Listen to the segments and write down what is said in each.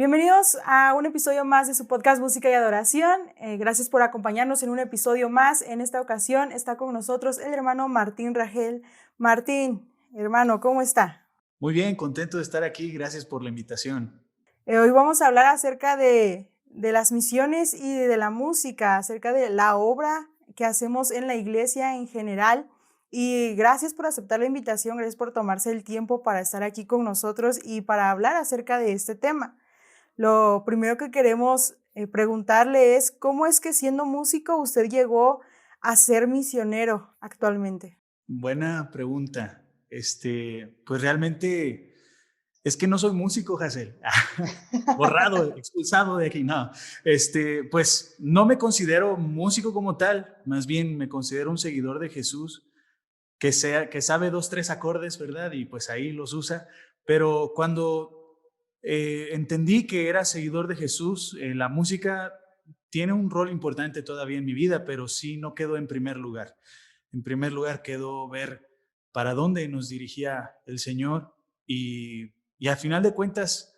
Bienvenidos a un episodio más de su podcast Música y Adoración. Gracias por acompañarnos en un episodio más. En esta ocasión está con nosotros el hermano Martín Rangel. Martín, hermano, ¿cómo está? Muy bien, contento de estar aquí. Gracias por la invitación. Hoy vamos a hablar acerca de las misiones y de la música, acerca de la obra que hacemos en la iglesia en general. Y gracias por aceptar la invitación, gracias por tomarse el tiempo para estar aquí con nosotros y para hablar acerca de este tema. Lo primero que queremos preguntarle es, ¿cómo es que siendo músico usted llegó a ser misionero actualmente? Buena pregunta. Pues realmente es que no soy músico, Hazel. Borrado, expulsado de aquí. No, pues no me considero músico como tal. Más bien me considero un seguidor de Jesús que sabe dos, tres acordes, ¿verdad? Y pues ahí los usa. Pero cuando entendí que era seguidor de Jesús, la música tiene un rol importante todavía en mi vida, pero sí no quedó en primer lugar. En primer lugar quedó ver para dónde nos dirigía el Señor y al final de cuentas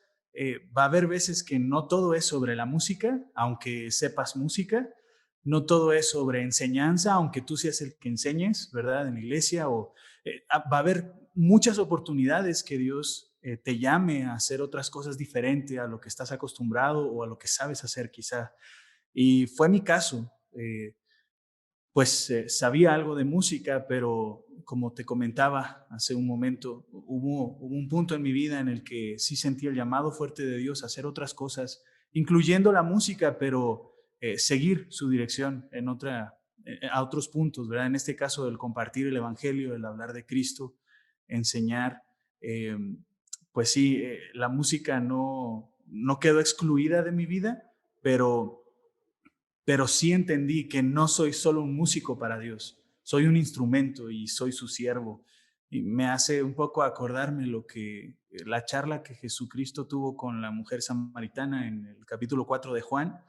va a haber veces que no todo es sobre la música, aunque sepas música, no todo es sobre enseñanza, aunque tú seas el que enseñes, ¿verdad? En la iglesia va a haber muchas oportunidades que Dios te llame a hacer otras cosas diferentes a lo que estás acostumbrado o a lo que sabes hacer quizá. Y fue mi caso. Sabía algo de música, pero como te comentaba hace un momento, hubo un punto en mi vida en el que sí sentí el llamado fuerte de Dios a hacer otras cosas, incluyendo la música, pero seguir su dirección a otros puntos, ¿verdad? En este caso, el compartir el Evangelio, el hablar de Cristo, enseñar. eh, pues sí, la música no quedó excluida de mi vida, pero sí entendí que no soy solo un músico para Dios, soy un instrumento y soy su siervo. Y me hace un poco acordarme la charla que Jesucristo tuvo con la mujer samaritana en el capítulo 4 de Juan,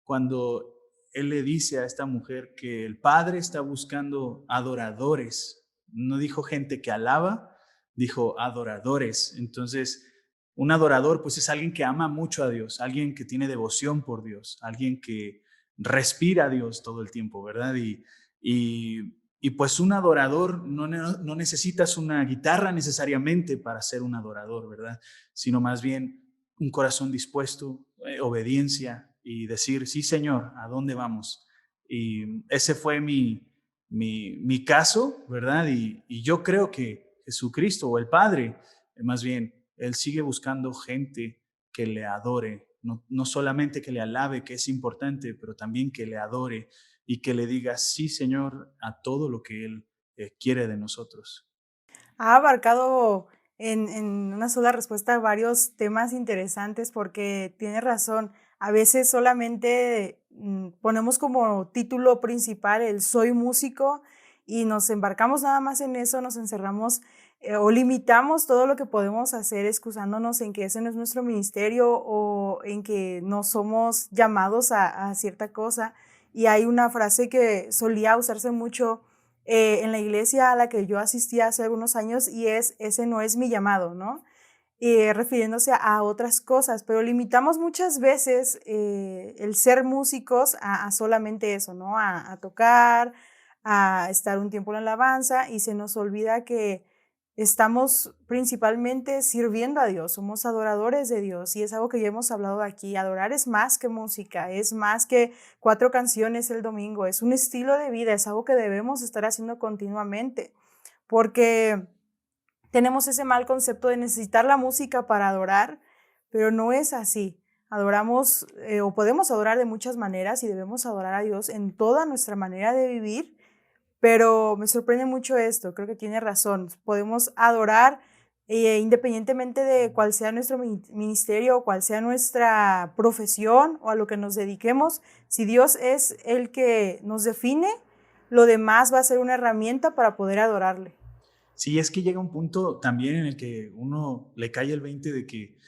cuando él le dice a esta mujer que el Padre está buscando adoradores. No dijo gente que alaba, dijo adoradores. Entonces, un adorador pues es alguien que ama mucho a Dios, alguien que tiene devoción por Dios, alguien que respira a Dios todo el tiempo, ¿verdad? Y pues un adorador no necesitas una guitarra necesariamente para ser un adorador, ¿verdad? Sino más bien un corazón dispuesto, obediencia y decir, sí, Señor, ¿a dónde vamos? Y ese fue mi caso, ¿verdad? Y yo creo que Jesucristo o el Padre, más bien, Él sigue buscando gente que le adore, no solamente que le alabe, que es importante, pero también que le adore y que le diga, sí, Señor, a todo lo que Él quiere de nosotros. Ha abarcado en una sola respuesta varios temas interesantes porque tiene razón. A veces solamente ponemos como título principal el soy músico y nos embarcamos nada más en eso, nos encerramos o limitamos todo lo que podemos hacer excusándonos en que ese no es nuestro ministerio o en que no somos llamados a cierta cosa. Y hay una frase que solía usarse mucho en la iglesia a la que yo asistía hace algunos años y ese no es mi llamado, ¿no? Refiriéndose a otras cosas, pero limitamos muchas veces el ser músicos a solamente eso, ¿no? A tocar, a estar un tiempo en la alabanza y se nos olvida que estamos principalmente sirviendo a Dios, somos adoradores de Dios y es algo que ya hemos hablado aquí. Adorar es más que música, es más que 4 canciones el domingo, es un estilo de vida, es algo que debemos estar haciendo continuamente, porque tenemos ese mal concepto de necesitar la música para adorar, pero no es así. Adoramos o podemos adorar de muchas maneras y debemos adorar a Dios en toda nuestra manera de vivir, pero me sorprende mucho esto, creo que tiene razón. Podemos adorar independientemente de cuál sea nuestro ministerio o cuál sea nuestra profesión o a lo que nos dediquemos. Si Dios es el que nos define, lo demás va a ser una herramienta para poder adorarle. Sí, es que llega un punto también en el que uno le cae el 20 de que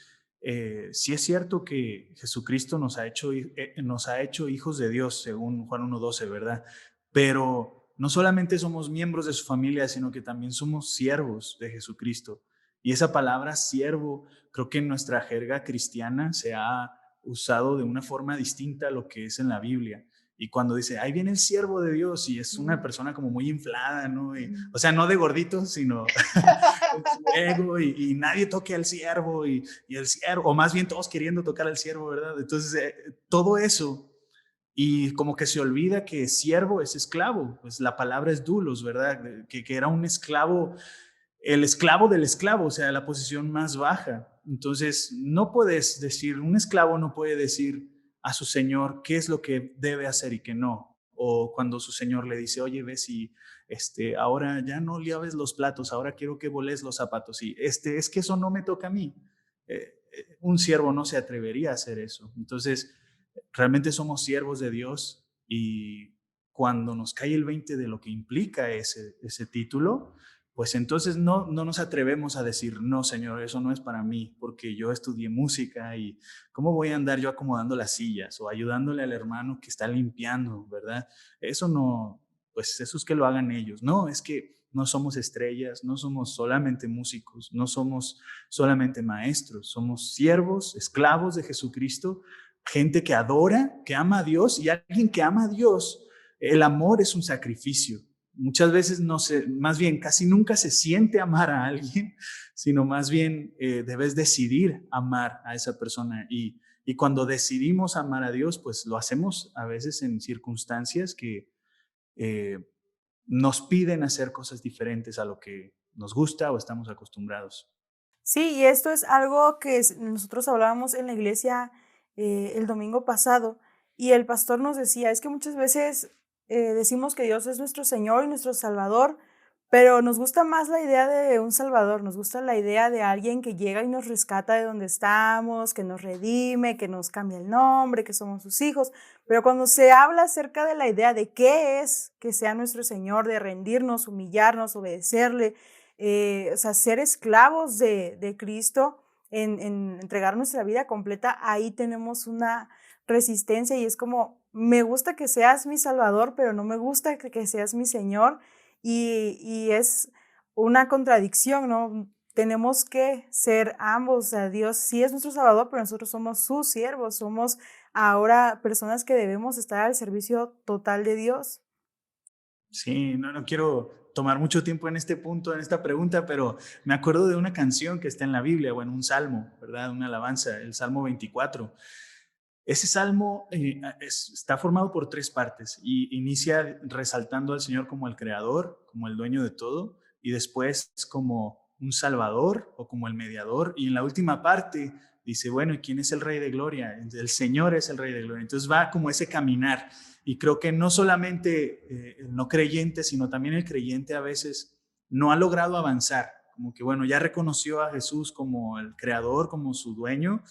sí es cierto que Jesucristo nos ha hecho hijos de Dios, según Juan 1:12, ¿verdad? Pero no solamente somos miembros de su familia, sino que también somos siervos de Jesucristo. Y esa palabra siervo, creo que en nuestra jerga cristiana se ha usado de una forma distinta a lo que es en la Biblia. Y cuando dice, ahí viene el siervo de Dios, y es una Mm, persona como muy inflada, ¿no? mm. O sea, no de gordito, sino en su ego, y nadie toque al siervo, y el siervo, o más bien todos queriendo tocar al siervo, ¿verdad? Entonces, todo eso, y como que se olvida que siervo es esclavo, pues la palabra es dulos, ¿verdad? Que era un esclavo, el esclavo del esclavo, o sea, la posición más baja. Entonces, no puedes decir, un esclavo no puede decir a su señor qué es lo que debe hacer y qué no. O cuando su señor le dice, oye, ves y ahora ya no laves los platos, ahora quiero que voles los zapatos. Y es que eso no me toca a mí. Un siervo no se atrevería a hacer eso. Entonces, realmente somos siervos de Dios, y cuando nos cae el 20 de lo que implica ese título, pues entonces no nos atrevemos a decir, no, Señor, eso no es para mí, porque yo estudié música y ¿cómo voy a andar yo acomodando las sillas o ayudándole al hermano que está limpiando, ¿verdad? Eso no, pues eso es que lo hagan ellos. No, es que no somos estrellas, no somos solamente músicos, no somos solamente maestros, somos siervos, esclavos de Jesucristo, gente que adora, que ama a Dios, y alguien que ama a Dios, el amor es un sacrificio. Muchas veces no se, más bien casi nunca se siente amar a alguien, sino más bien debes decidir amar a esa persona. Y cuando decidimos amar a Dios, pues lo hacemos a veces en circunstancias que eh, nos piden hacer cosas diferentes a lo que nos gusta o estamos acostumbrados. Sí, y esto es algo que nosotros hablábamos en la iglesia el domingo pasado, y el pastor nos decía, es que muchas veces decimos que Dios es nuestro Señor y nuestro Salvador, pero nos gusta más la idea de un Salvador, nos gusta la idea de alguien que llega y nos rescata de donde estamos, que nos redime, que nos cambia el nombre, que somos sus hijos, pero cuando se habla acerca de la idea de qué es que sea nuestro Señor, de rendirnos, humillarnos, obedecerle, o sea, ser esclavos de Cristo, en entregar nuestra vida completa, ahí tenemos una resistencia y es como, me gusta que seas mi Salvador, pero no me gusta que seas mi Señor, y es una contradicción, ¿no? Tenemos que ser ambos, o sea, Dios sí es nuestro Salvador, pero nosotros somos sus siervos, somos ahora personas que debemos estar al servicio total de Dios. Sí, no quiero tomar mucho tiempo en este punto, en esta pregunta, pero me acuerdo de una canción que está en la Biblia, bueno, un salmo, ¿verdad? Una alabanza, el Salmo 24. Ese salmo está formado por tres partes y inicia resaltando al Señor como el creador, como el dueño de todo, y después como un salvador o como el mediador, y en la última parte dice, bueno, ¿y quién es el Rey de Gloria? El Señor es el Rey de Gloria. Entonces va como ese caminar, y creo que no solamente el no creyente, sino también el creyente a veces no ha logrado avanzar, como que bueno, ya reconoció a Jesús como el creador, como su dueño,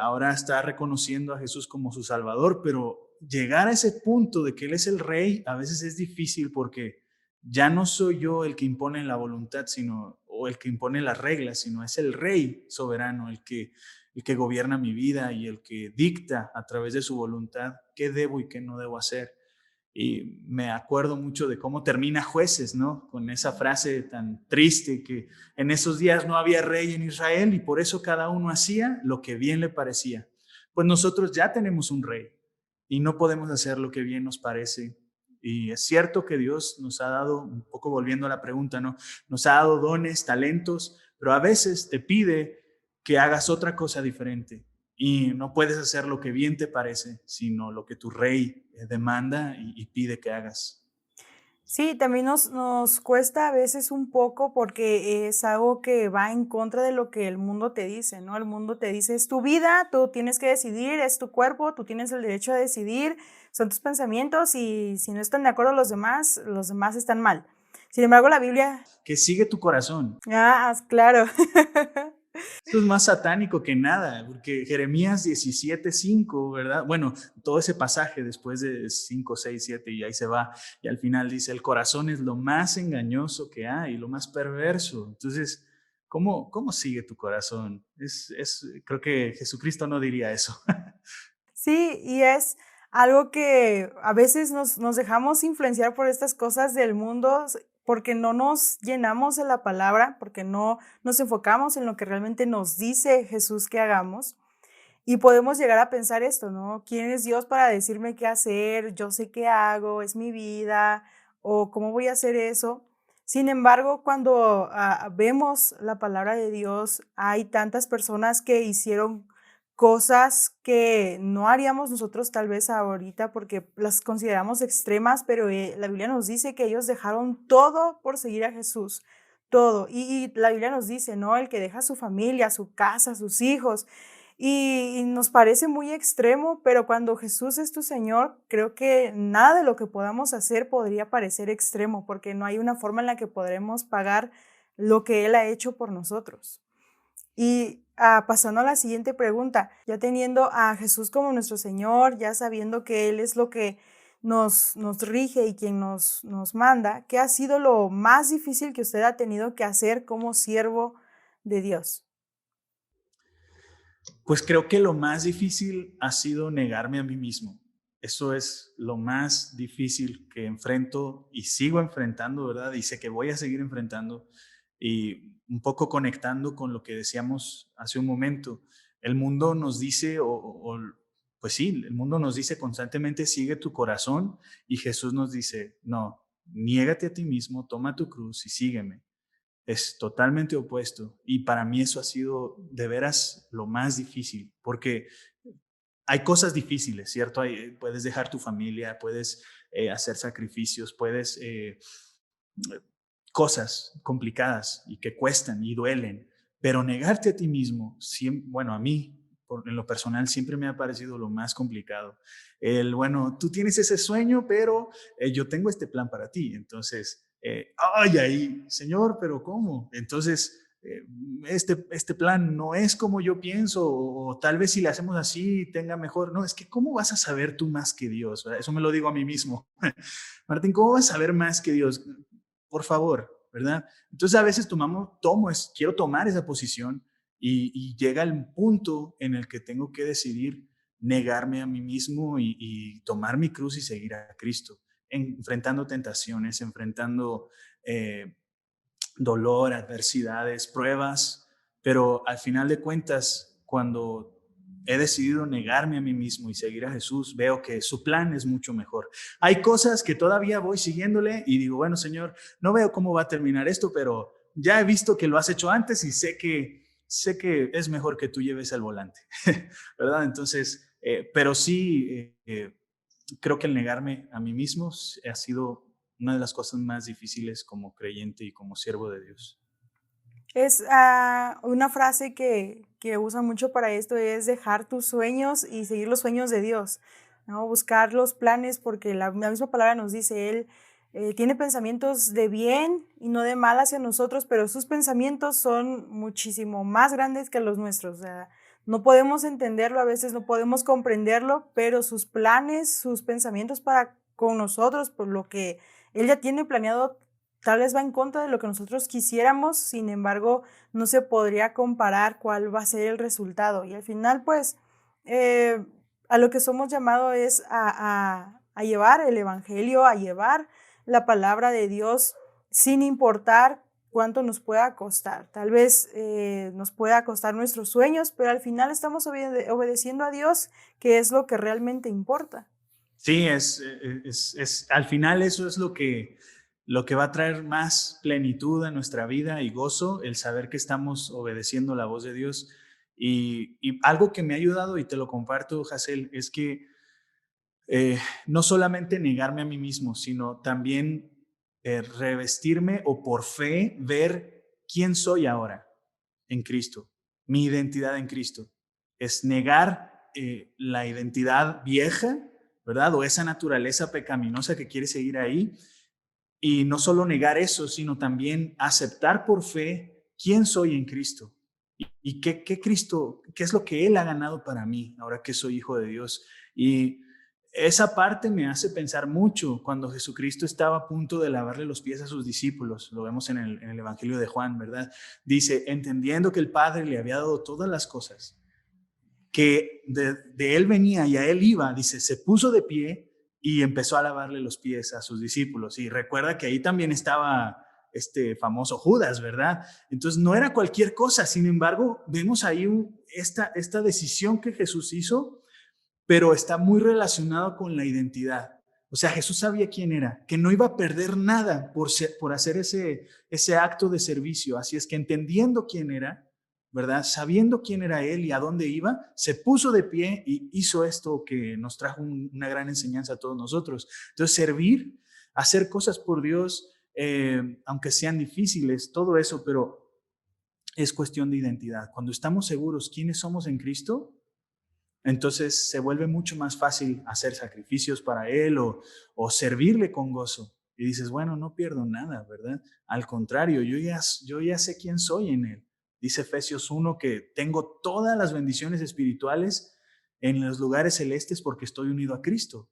ahora está reconociendo a Jesús como su Salvador, pero llegar a ese punto de que Él es el Rey a veces es difícil, porque ya no soy yo el que impone la voluntad, sino, o el que impone las reglas, sino es el Rey soberano el que gobierna mi vida y el que dicta a través de su voluntad qué debo y qué no debo hacer. Y me acuerdo mucho de cómo termina Jueces, ¿no? Con esa frase tan triste que en esos días no había rey en Israel y por eso cada uno hacía lo que bien le parecía. Pues nosotros ya tenemos un rey y no podemos hacer lo que bien nos parece. Y es cierto que Dios nos ha dado, un poco volviendo a la pregunta, ¿no? Nos ha dado dones, talentos, pero a veces te pide que hagas otra cosa diferente. Y no puedes hacer lo que bien te parece, sino lo que tu rey demanda y pide que hagas. Sí, también nos cuesta a veces un poco porque es algo que va en contra de lo que el mundo te dice, ¿no? El mundo te dice, es tu vida, tú tienes que decidir, es tu cuerpo, tú tienes el derecho a decidir, son tus pensamientos y si no están de acuerdo los demás están mal. Sin embargo, la Biblia, Que sigue tu corazón. claro. Esto es más satánico que nada, porque Jeremías 17:5, ¿verdad? Bueno, todo ese pasaje después de 5, 6, 7 y ahí se va, y al final dice, el corazón es lo más engañoso que hay, lo más perverso. Entonces, ¿cómo sigue tu corazón? Creo que Jesucristo no diría eso. Sí, y es algo que a veces nos dejamos influenciar por estas cosas del mundo. porque no nos llenamos de la palabra, porque no nos enfocamos en lo que realmente nos dice Jesús que hagamos. Y podemos llegar a pensar esto, ¿no? ¿Quién es Dios para decirme qué hacer? Yo sé qué hago, es mi vida, o cómo voy a hacer eso. Sin embargo, cuando vemos la palabra de Dios, hay tantas personas que hicieron cosas que no haríamos nosotros tal vez ahorita porque las consideramos extremas, pero la Biblia nos dice que ellos dejaron todo por seguir a Jesús, todo. Y la Biblia nos dice, ¿no? El que deja su familia, su casa, sus hijos, y nos parece muy extremo, pero cuando Jesús es tu Señor, creo que nada de lo que podamos hacer podría parecer extremo, porque no hay una forma en la que podremos pagar lo que Él ha hecho por nosotros. Y pasando a la siguiente pregunta, ya teniendo a Jesús como nuestro Señor, ya sabiendo que Él es lo que nos rige y quien nos manda, ¿qué ha sido lo más difícil que usted ha tenido que hacer como siervo de Dios? Pues creo que lo más difícil ha sido negarme a mí mismo. Eso es lo más difícil que enfrento y sigo enfrentando, ¿verdad? Y sé que voy a seguir enfrentando y un poco conectando con lo que decíamos hace un momento. El mundo nos dice, pues sí, el mundo nos dice constantemente, sigue tu corazón, y Jesús nos dice, no, niégate a ti mismo, toma tu cruz y sígueme. Es totalmente opuesto. Y para mí eso ha sido de veras lo más difícil, porque hay cosas difíciles, ¿cierto? Puedes dejar tu familia, puedes hacer sacrificios, puedes cosas complicadas y que cuestan y duelen, pero negarte a ti mismo, bueno, a mí, en lo personal, siempre me ha parecido lo más complicado. Bueno, tú tienes ese sueño, pero yo tengo este plan para ti. Entonces, ay, ahí, Señor, pero ¿cómo? Entonces, este plan no es como yo pienso, o tal vez si le hacemos así tenga mejor. No, es que ¿cómo vas a saber tú más que Dios? ¿Verdad? Eso me lo digo a mí mismo. Martín, ¿cómo vas a saber más que Dios? Por favor, ¿verdad? Entonces a veces quiero tomar esa posición, y llega el punto en el que tengo que decidir negarme a mí mismo y tomar mi cruz y seguir a Cristo, enfrentando tentaciones, enfrentando dolor, adversidades, pruebas, pero al final de cuentas, cuando he decidido negarme a mí mismo y seguir a Jesús, veo que su plan es mucho mejor. Hay cosas que todavía voy siguiéndole y digo, bueno, Señor, no veo cómo va a terminar esto, pero ya he visto que lo has hecho antes y sé que es mejor que tú lleves el volante, ¿verdad? Entonces, pero sí, creo que el negarme a mí mismo ha sido una de las cosas más difíciles como creyente y como siervo de Dios. Es una frase que usa mucho para esto, es dejar tus sueños y seguir los sueños de Dios, ¿no? Buscar los planes, porque la misma palabra nos dice, Él tiene pensamientos de bien y no de mal hacia nosotros, pero sus pensamientos son muchísimo más grandes que los nuestros. O sea, no podemos entenderlo, a veces no podemos comprenderlo, pero sus planes, sus pensamientos para con nosotros, por lo que Él ya tiene planeado, tal vez va en contra de lo que nosotros quisiéramos, sin embargo, no se podría comparar cuál va a ser el resultado. Y al final, pues, eh, a lo que somos llamados es a llevar el Evangelio, a llevar la palabra de Dios sin importar cuánto nos pueda costar. Tal vez nos pueda costar nuestros sueños, pero al final estamos obedeciendo a Dios, que es lo que realmente importa. Sí, al final eso es lo que va a traer más plenitud a nuestra vida y gozo, el saber que estamos obedeciendo la voz de Dios. Y algo que me ha ayudado, y te lo comparto, Hazel, es que no solamente negarme a mí mismo, sino también revestirme, o por fe ver quién soy ahora en Cristo, mi identidad en Cristo. Es negar la identidad vieja, ¿verdad? O esa naturaleza pecaminosa que quiere seguir ahí. Y no solo negar eso, sino también aceptar por fe quién soy en Cristo. Y qué Cristo, qué es lo que Él ha ganado para mí, ahora que soy hijo de Dios. Y esa parte me hace pensar mucho cuando Jesucristo estaba a punto de lavarle los pies a sus discípulos. Lo vemos en el Evangelio de Juan, ¿verdad? Dice, entendiendo que el Padre le había dado todas las cosas, que de Él venía y a Él iba, dice, se puso de pie y empezó a lavarle los pies a sus discípulos. Y recuerda que ahí también estaba este famoso Judas, ¿verdad? Entonces no era cualquier cosa. Sin embargo, vemos ahí esta decisión que Jesús hizo, pero está muy relacionado con la identidad. O sea, Jesús sabía quién era, que no iba a perder nada por hacer ese acto de servicio. Así es que entendiendo quién era, ¿verdad? Sabiendo quién era Él y a dónde iba, se puso de pie y hizo esto que nos trajo una gran enseñanza a todos nosotros. Entonces, servir, hacer cosas por Dios, aunque sean difíciles, todo eso, pero es cuestión de identidad. Cuando estamos seguros quiénes somos en Cristo, entonces se vuelve mucho más fácil hacer sacrificios para Él o servirle con gozo. Y dices, bueno, no pierdo nada, ¿verdad? Al contrario, yo ya sé quién soy en Él. Dice Efesios 1 que tengo todas las bendiciones espirituales en los lugares celestes porque estoy unido a Cristo.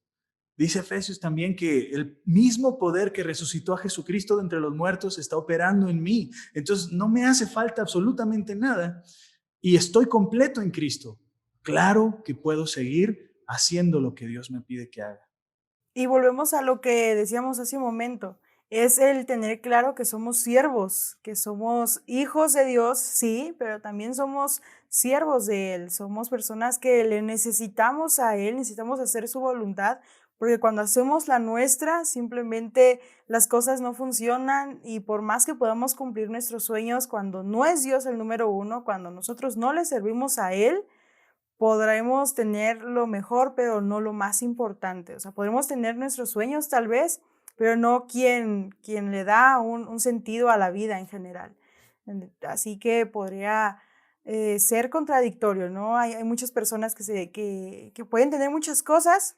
Dice Efesios también que el mismo poder que resucitó a Jesucristo de entre los muertos está operando en mí. Entonces no me hace falta absolutamente nada y estoy completo en Cristo. Claro que puedo seguir haciendo lo que Dios me pide que haga. Y volvemos a lo que decíamos hace un momento, es el tener claro que somos siervos, que somos hijos de Dios, sí, pero también somos siervos de Él, somos personas que le necesitamos a Él, necesitamos hacer su voluntad, porque cuando hacemos la nuestra, simplemente las cosas no funcionan y por más que podamos cumplir nuestros sueños, cuando no es Dios el número uno, cuando nosotros no le servimos a Él, podremos tener lo mejor, pero no lo más importante. O sea, podremos tener nuestros sueños tal vez, pero no quien le da un sentido a la vida en general. Así que podría ser contradictorio, ¿no? Hay muchas personas que pueden tener muchas cosas,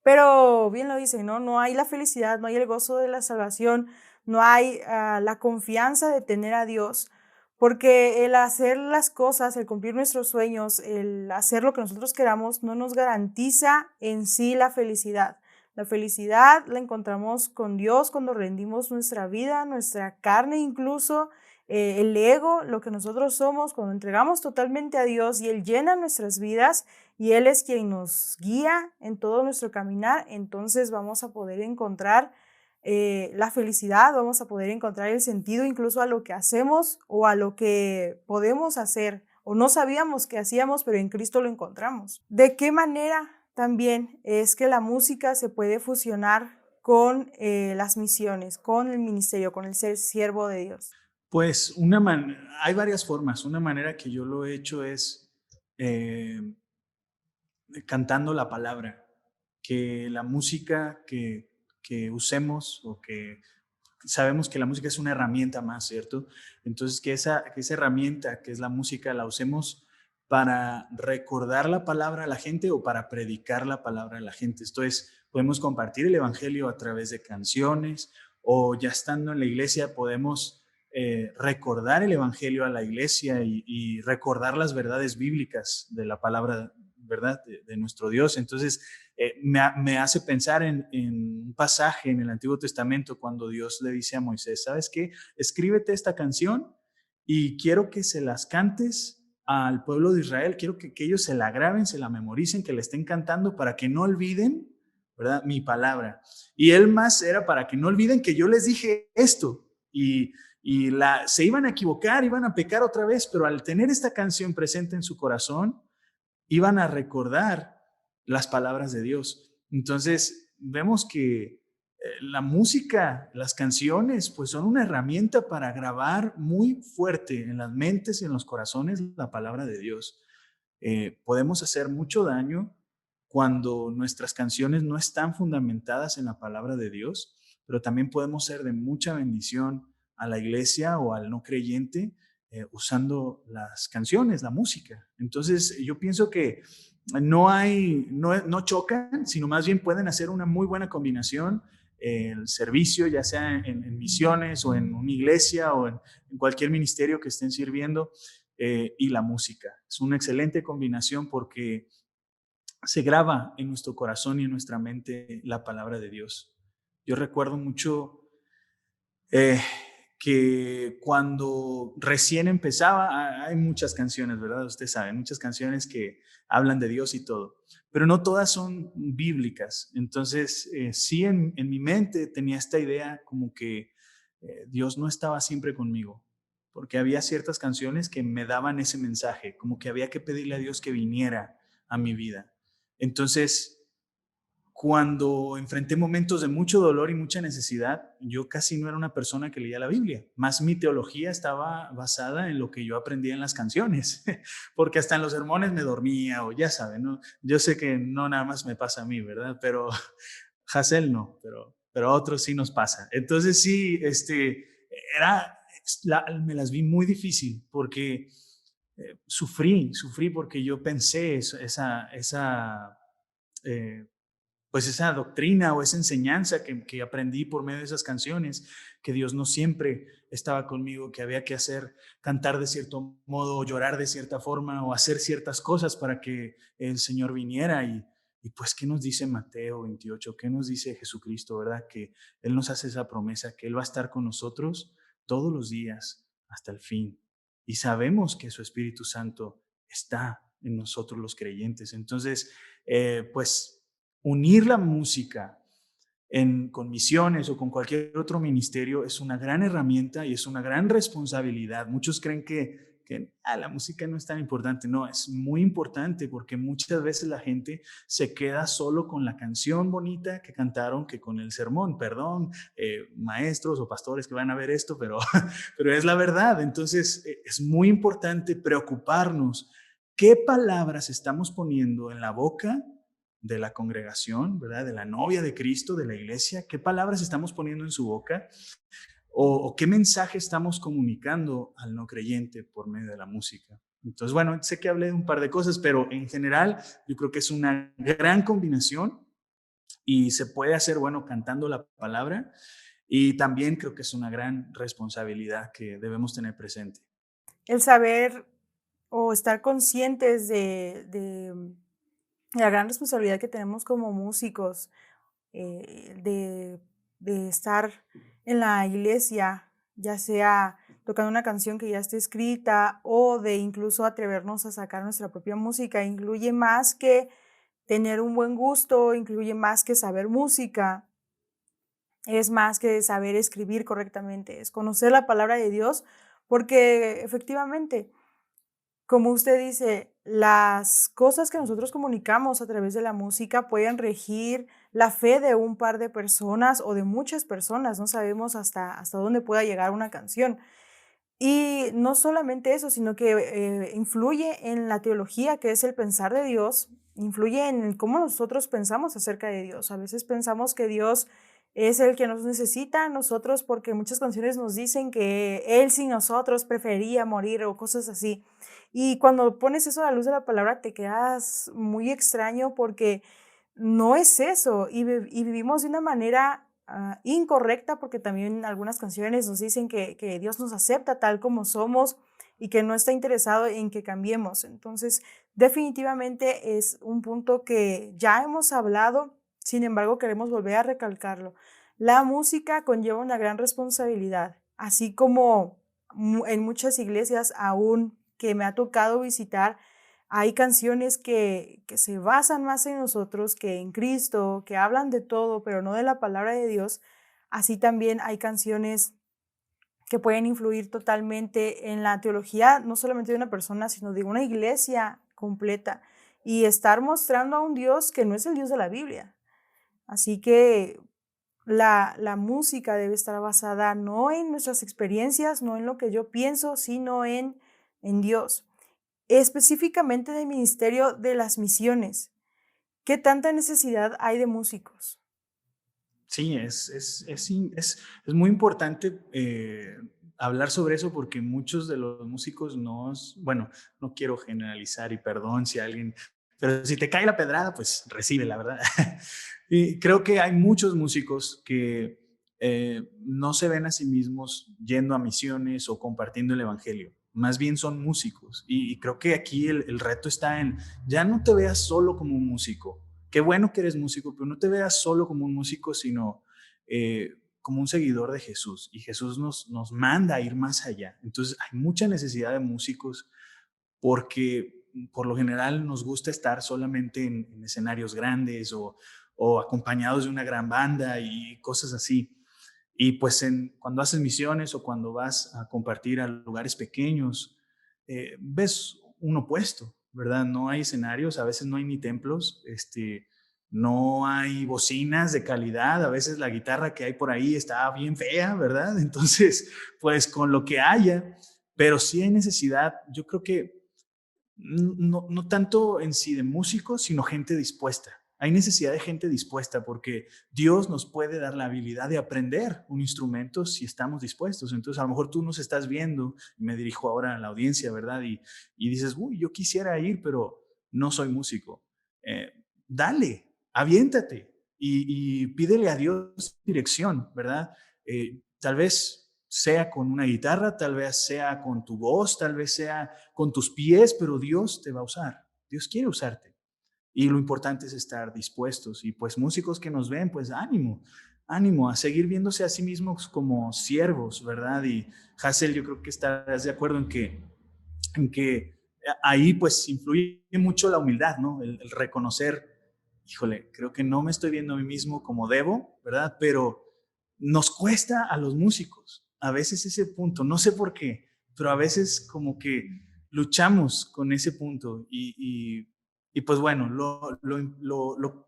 pero bien lo dicen, ¿no? No hay la felicidad, no hay el gozo de la salvación, no hay la confianza de tener a Dios, porque el hacer las cosas, el cumplir nuestros sueños, el hacer lo que nosotros queramos, no nos garantiza en sí la felicidad. La felicidad la encontramos con Dios cuando rendimos nuestra vida, nuestra carne incluso, el ego, lo que nosotros somos, cuando entregamos totalmente a Dios y Él llena nuestras vidas y Él es quien nos guía en todo nuestro caminar, entonces vamos a poder encontrar la felicidad, vamos a poder encontrar el sentido incluso a lo que hacemos o a lo que podemos hacer o no sabíamos que hacíamos, pero en Cristo lo encontramos. ¿De qué manera también es que la música se puede fusionar con las misiones, con el ministerio, con el ser siervo de Dios? Pues hay varias formas. Una manera que yo lo he hecho es eh, cantando la palabra, que la música que usemos o que sabemos que la música es una herramienta más, ¿cierto? Entonces, que esa herramienta que es la música la usemos para recordar la palabra a la gente o para predicar la palabra a la gente. Esto es, podemos compartir el evangelio a través de canciones o ya estando en la iglesia podemos recordar el evangelio a la iglesia y recordar las verdades bíblicas de la palabra, ¿verdad? De nuestro Dios. Entonces, me hace pensar en un pasaje en el Antiguo Testamento cuando Dios le dice a Moisés, ¿sabes qué? Escríbete esta canción y quiero que se las cantes al pueblo de Israel, quiero que ellos se la graben, se la memoricen, que la estén cantando para que no olviden, ¿verdad? Mi palabra. Y él más era para que no olviden que yo les dije esto y se iban a equivocar, iban a pecar otra vez, pero al tener esta canción presente en su corazón, iban a recordar las palabras de Dios. Entonces, vemos que la música, las canciones, pues son una herramienta para grabar muy fuerte en las mentes y en los corazones la palabra de Dios. Podemos hacer mucho daño cuando nuestras canciones no están fundamentadas en la palabra de Dios, pero también podemos ser de mucha bendición a la iglesia o al no creyente usando las canciones, la música. Entonces, yo pienso que no chocan, sino más bien pueden hacer una muy buena combinación. El servicio, ya sea en misiones o en una iglesia o en cualquier ministerio que estén sirviendo, y la música. Es una excelente combinación porque se graba en nuestro corazón y en nuestra mente la palabra de Dios. Yo recuerdo mucho eh, que cuando recién empezaba, hay muchas canciones, ¿verdad? Usted sabe, muchas canciones que hablan de Dios y todo, pero no todas son bíblicas. Entonces, sí, en mi mente tenía esta idea como que Dios no estaba siempre conmigo, porque había ciertas canciones que me daban ese mensaje, como que había que pedirle a Dios que viniera a mi vida. Entonces, cuando enfrenté momentos de mucho dolor y mucha necesidad, yo casi no era una persona que leía la Biblia. Más mi teología estaba basada en lo que yo aprendía en las canciones, porque hasta en los sermones me dormía o ya saben, ¿no? Yo sé que no nada más me pasa a mí, ¿verdad? Pero Hazel no, pero a otros sí nos pasa. Entonces sí, era, me las vi muy difícil porque sufrí porque yo pensé eh, pues esa doctrina o esa enseñanza que aprendí por medio de esas canciones, que Dios no siempre estaba conmigo, que había que hacer, cantar de cierto modo, o llorar de cierta forma, o hacer ciertas cosas para que el Señor viniera. Y pues, ¿qué nos dice Mateo 28? ¿Qué nos dice Jesucristo, verdad? Que Él nos hace esa promesa, que Él va a estar con nosotros todos los días hasta el fin. Y sabemos que su Espíritu Santo está en nosotros los creyentes. Entonces, pues unir la música con misiones o con cualquier otro ministerio es una gran herramienta y es una gran responsabilidad. Muchos creen que la música no es tan importante. No, es muy importante porque muchas veces la gente se queda solo con la canción bonita que cantaron que con el sermón. Perdón, maestros o pastores que van a ver esto, pero, pero es la verdad. Entonces, es muy importante preocuparnos qué palabras estamos poniendo en la boca de la congregación, ¿verdad? De la novia de Cristo, de la iglesia, qué palabras estamos poniendo en su boca o qué mensaje estamos comunicando al no creyente por medio de la música. Entonces, bueno, sé que hablé de un par de cosas, pero en general yo creo que es una gran combinación y se puede hacer, bueno, cantando la palabra y también creo que es una gran responsabilidad que debemos tener presente. El saber o estar conscientes de la gran responsabilidad que tenemos como músicos, de estar en la iglesia, ya sea tocando una canción que ya esté escrita o de incluso atrevernos a sacar nuestra propia música, incluye más que tener un buen gusto, incluye más que saber música, es más que saber escribir correctamente, es conocer la palabra de Dios, porque efectivamente, como usted dice, las cosas que nosotros comunicamos a través de la música pueden regir la fe de un par de personas o de muchas personas, no sabemos hasta dónde pueda llegar una canción. Y no solamente eso, sino que influye en la teología, que es el pensar de Dios, influye en cómo nosotros pensamos acerca de Dios. A veces pensamos que Dios es el que nos necesita a nosotros porque muchas canciones nos dicen que Él sin nosotros prefería morir o cosas así. Y cuando pones eso a la luz de la palabra te quedas muy extraño porque no es eso y vivimos de una manera incorrecta porque también algunas canciones nos dicen que Dios nos acepta tal como somos y que no está interesado en que cambiemos. Entonces, definitivamente es un punto que ya hemos hablado, sin embargo, queremos volver a recalcarlo. La música conlleva una gran responsabilidad, así como en muchas iglesias aún que me ha tocado visitar, hay canciones que se basan más en nosotros que en Cristo, que hablan de todo, pero no de la palabra de Dios. Así también hay canciones que pueden influir totalmente en la teología, no solamente de una persona, sino de una iglesia completa, y estar mostrando a un Dios que no es el Dios de la Biblia. Así que la música debe estar basada no en nuestras experiencias, no en lo que yo pienso, sino en Dios. Específicamente del ministerio de las misiones, ¿qué tanta necesidad hay de músicos? Sí, es muy importante hablar sobre eso porque muchos de los músicos bueno, no quiero generalizar y perdón si alguien, pero si te cae la pedrada, pues recibe la verdad. Y creo que hay muchos músicos que no se ven a sí mismos yendo a misiones o compartiendo el evangelio. Más bien son músicos. Y creo que aquí el reto está en, ya no te veas solo como un músico, qué bueno que eres músico, pero no te veas solo como un músico, sino como un seguidor de Jesús y Jesús nos manda a ir más allá. Entonces hay mucha necesidad de músicos porque por lo general nos gusta estar solamente en escenarios grandes o acompañados de una gran banda y cosas así. Y pues cuando haces misiones o cuando vas a compartir a lugares pequeños, ves un opuesto, ¿verdad? No hay escenarios, a veces no hay ni templos, no hay bocinas de calidad, a veces la guitarra que hay por ahí está bien fea, ¿verdad? Entonces, pues con lo que haya, pero sí hay necesidad, yo creo que no tanto en sí de músicos, sino gente dispuesta. Hay necesidad de gente dispuesta porque Dios nos puede dar la habilidad de aprender un instrumento si estamos dispuestos. Entonces, a lo mejor tú nos estás viendo, y me dirijo ahora a la audiencia, ¿verdad? Y dices, uy, yo quisiera ir, pero no soy músico. Dale, aviéntate y pídele a Dios dirección, ¿verdad? Tal vez sea con una guitarra, tal vez sea con tu voz, tal vez sea con tus pies, pero Dios te va a usar. Dios quiere usarte. Y lo importante es estar dispuestos. Y pues músicos que nos ven, pues ánimo, ánimo a seguir viéndose a sí mismos como siervos, ¿verdad? Y Hassel, yo creo que estás de acuerdo en que ahí pues influye mucho la humildad, ¿no? El reconocer, híjole, creo que no me estoy viendo a mí mismo como debo, ¿verdad? Pero nos cuesta a los músicos a veces ese punto, no sé por qué, pero a veces como que luchamos con ese punto y pues bueno, lo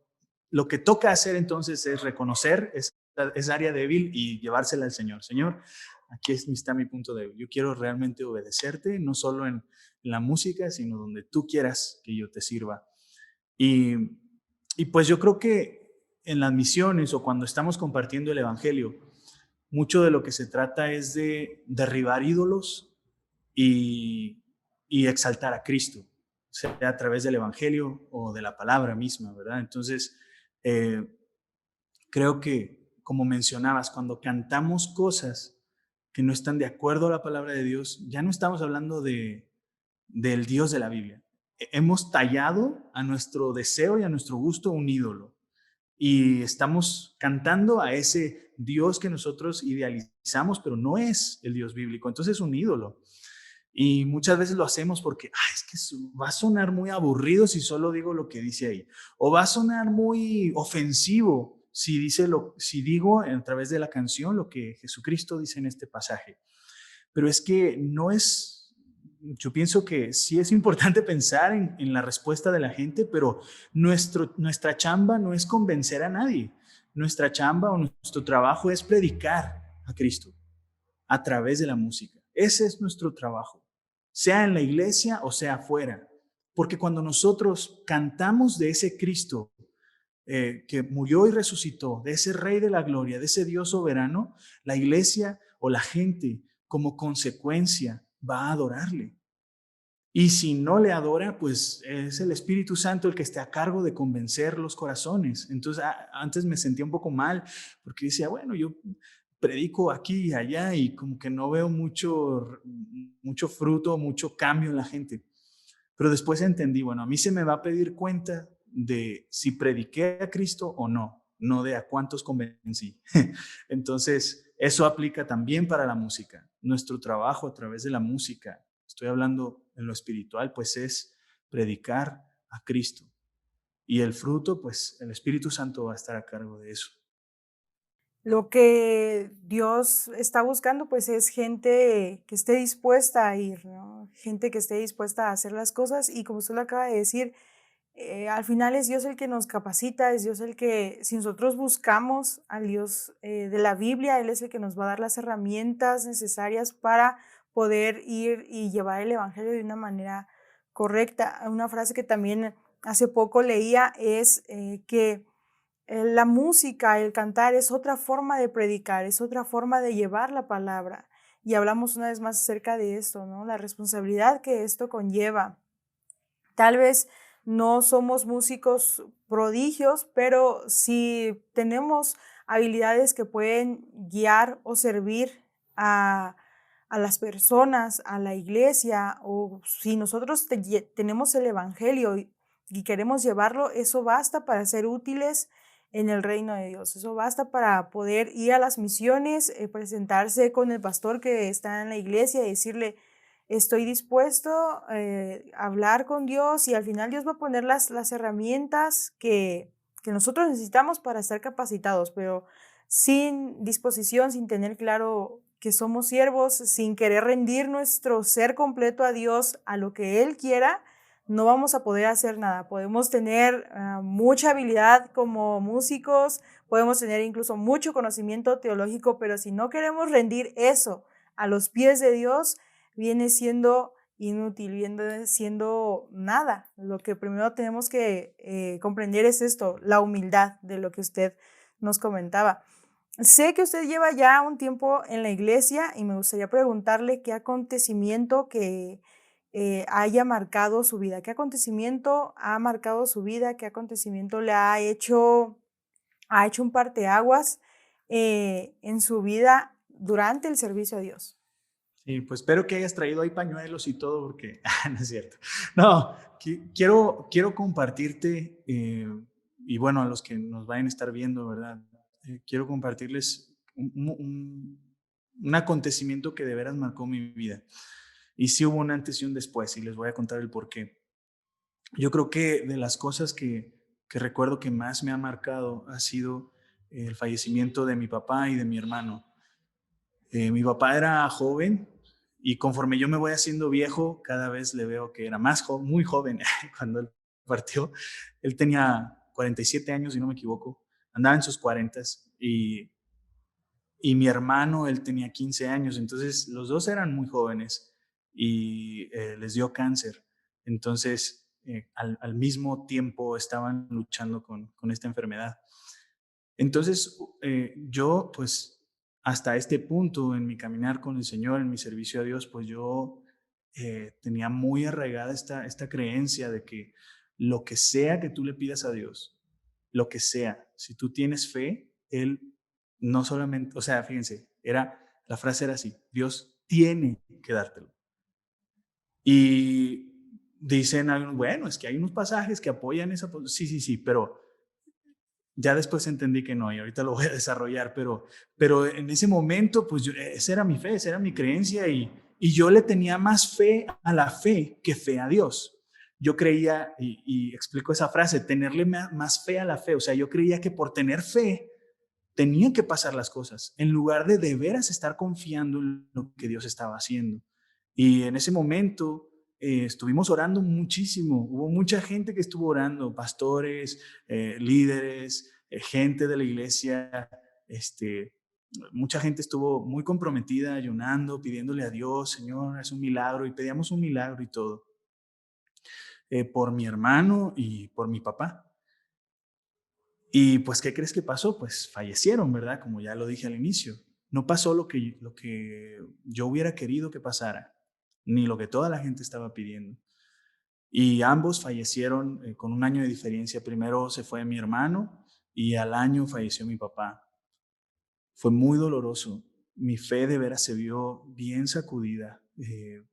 que toca hacer entonces es reconocer esa área débil y llevársela al Señor. Señor, aquí está mi punto débil. Yo quiero realmente obedecerte, no solo en la música, sino donde tú quieras que yo te sirva. Y, y pues yo creo que en las misiones o cuando estamos compartiendo el Evangelio, mucho de lo que se trata es de derribar ídolos y, y exaltar a Cristo, sea a través del Evangelio o de la palabra misma, ¿verdad? Entonces, eh, creo que, como mencionabas, cuando cantamos cosas que no están de acuerdo a la palabra de Dios, ya no estamos hablando del Dios de la Biblia. Hemos tallado a nuestro deseo y a nuestro gusto un ídolo y estamos cantando a ese Dios que nosotros idealizamos, pero no es el Dios bíblico. Entonces es un ídolo. Y muchas veces lo hacemos porque es que va a sonar muy aburrido si solo digo lo que dice ahí. O va a sonar muy ofensivo si digo a través de la canción lo que Jesucristo dice en este pasaje. Pero es que no es, yo pienso que sí es importante pensar en la respuesta de la gente, pero nuestra chamba no es convencer a nadie. Nuestra chamba o nuestro trabajo es predicar a Cristo a través de la música. Ese es nuestro trabajo, sea en la iglesia o sea afuera. Porque cuando nosotros cantamos de ese Cristo que murió y resucitó, de ese Rey de la Gloria, de ese Dios soberano, la iglesia o la gente como consecuencia va a adorarle. Y si no le adora, pues es el Espíritu Santo el que esté a cargo de convencer los corazones. Entonces, antes me sentía un poco mal porque decía, bueno, yo predico aquí y allá y como que no veo mucho fruto, mucho cambio en la gente. Pero después entendí, bueno, a mí se me va a pedir cuenta de si prediqué a Cristo o no, no de a cuántos convencí. Entonces, eso aplica también para la música. Nuestro trabajo a través de la música, estoy hablando en lo espiritual, pues es predicar a Cristo. Y el fruto, pues el Espíritu Santo va a estar a cargo de eso. Lo que Dios está buscando, pues, es gente que esté dispuesta a ir, ¿no? Gente que esté dispuesta a hacer las cosas y como usted lo acaba de decir, al final es Dios el que nos capacita, es Dios el que, si nosotros buscamos al Dios de la Biblia, Él es el que nos va a dar las herramientas necesarias para poder ir y llevar el Evangelio de una manera correcta. Una frase que también hace poco leía es que la música, el cantar es otra forma de predicar, es otra forma de llevar la palabra. Y hablamos una vez más acerca de esto, ¿no? La responsabilidad que esto conlleva. Tal vez no somos músicos prodigios, pero si tenemos habilidades que pueden guiar o servir a, a las personas, a la iglesia, o si nosotros tenemos el Evangelio y queremos llevarlo, eso basta para ser útiles en el reino de Dios. Eso basta para poder ir a las misiones, presentarse con el pastor que está en la iglesia y decirle, estoy dispuesto a hablar con Dios y al final Dios va a poner las herramientas que nosotros necesitamos para estar capacitados, pero sin disposición, sin tener claro que somos siervos, sin querer rendir nuestro ser completo a Dios, a lo que Él quiera, no vamos a poder hacer nada. Podemos tener mucha habilidad como músicos, podemos tener incluso mucho conocimiento teológico, pero si no queremos rendir eso a los pies de Dios, viene siendo inútil, viene siendo nada. Lo que primero tenemos que comprender es esto, la humildad de lo que usted nos comentaba. Sé que usted lleva ya un tiempo en la iglesia y me gustaría preguntarle qué acontecimiento que haya marcado su vida, qué acontecimiento ha marcado su vida, qué acontecimiento le ha hecho un parteaguas en su vida durante el servicio a Dios. Sí, pues espero que hayas traído ahí pañuelos y todo, porque no es cierto. No, quiero compartirte, y bueno, a los que nos vayan a estar viendo, ¿verdad? Quiero compartirles un acontecimiento que de veras marcó mi vida. Y sí hubo un antes y un después, y les voy a contar el por qué. Yo creo que de las cosas que recuerdo que más me ha marcado ha sido el fallecimiento de mi papá y de mi hermano. Mi papá era joven y conforme yo me voy haciendo viejo, cada vez le veo que era muy joven cuando él partió. Él tenía 47 años, si no me equivoco, andaba en sus 40 y mi hermano, él tenía 15 años, entonces los dos eran muy jóvenes y les dio cáncer. Entonces, al mismo tiempo estaban luchando con esta enfermedad. Entonces, yo, pues, hasta este punto en mi caminar con el Señor, en mi servicio a Dios, pues yo tenía muy arraigada esta creencia de que lo que sea que tú le pidas a Dios, lo que sea, si tú tienes fe, Él no solamente, o sea, fíjense, la frase era así, Dios tiene que dártelo. Y dicen, bueno, es que hay unos pasajes que apoyan esa, sí, sí, sí, pero ya después entendí que no, y ahorita lo voy a desarrollar, pero en ese momento, pues esa era mi fe, esa era mi creencia, y yo le tenía más fe a la fe que fe a Dios. Yo creía, y explico esa frase, tenerle más fe a la fe, o sea, yo creía que por tener fe tenían que pasar las cosas, en lugar de veras estar confiando en lo que Dios estaba haciendo. Y en ese momento estuvimos orando muchísimo, hubo mucha gente que estuvo orando, pastores, líderes, gente de la iglesia, mucha gente estuvo muy comprometida, ayunando, pidiéndole a Dios, Señor, haz un milagro, y pedíamos un milagro y todo, por mi hermano y por mi papá. Y pues, ¿qué crees que pasó? Pues fallecieron, ¿verdad? Como ya lo dije al inicio. No pasó lo que yo hubiera querido que pasara, ni lo que toda la gente estaba pidiendo. Y ambos fallecieron con un año de diferencia. Primero se fue mi hermano y al año falleció mi papá. Fue muy doloroso. Mi fe de veras se vio bien sacudida.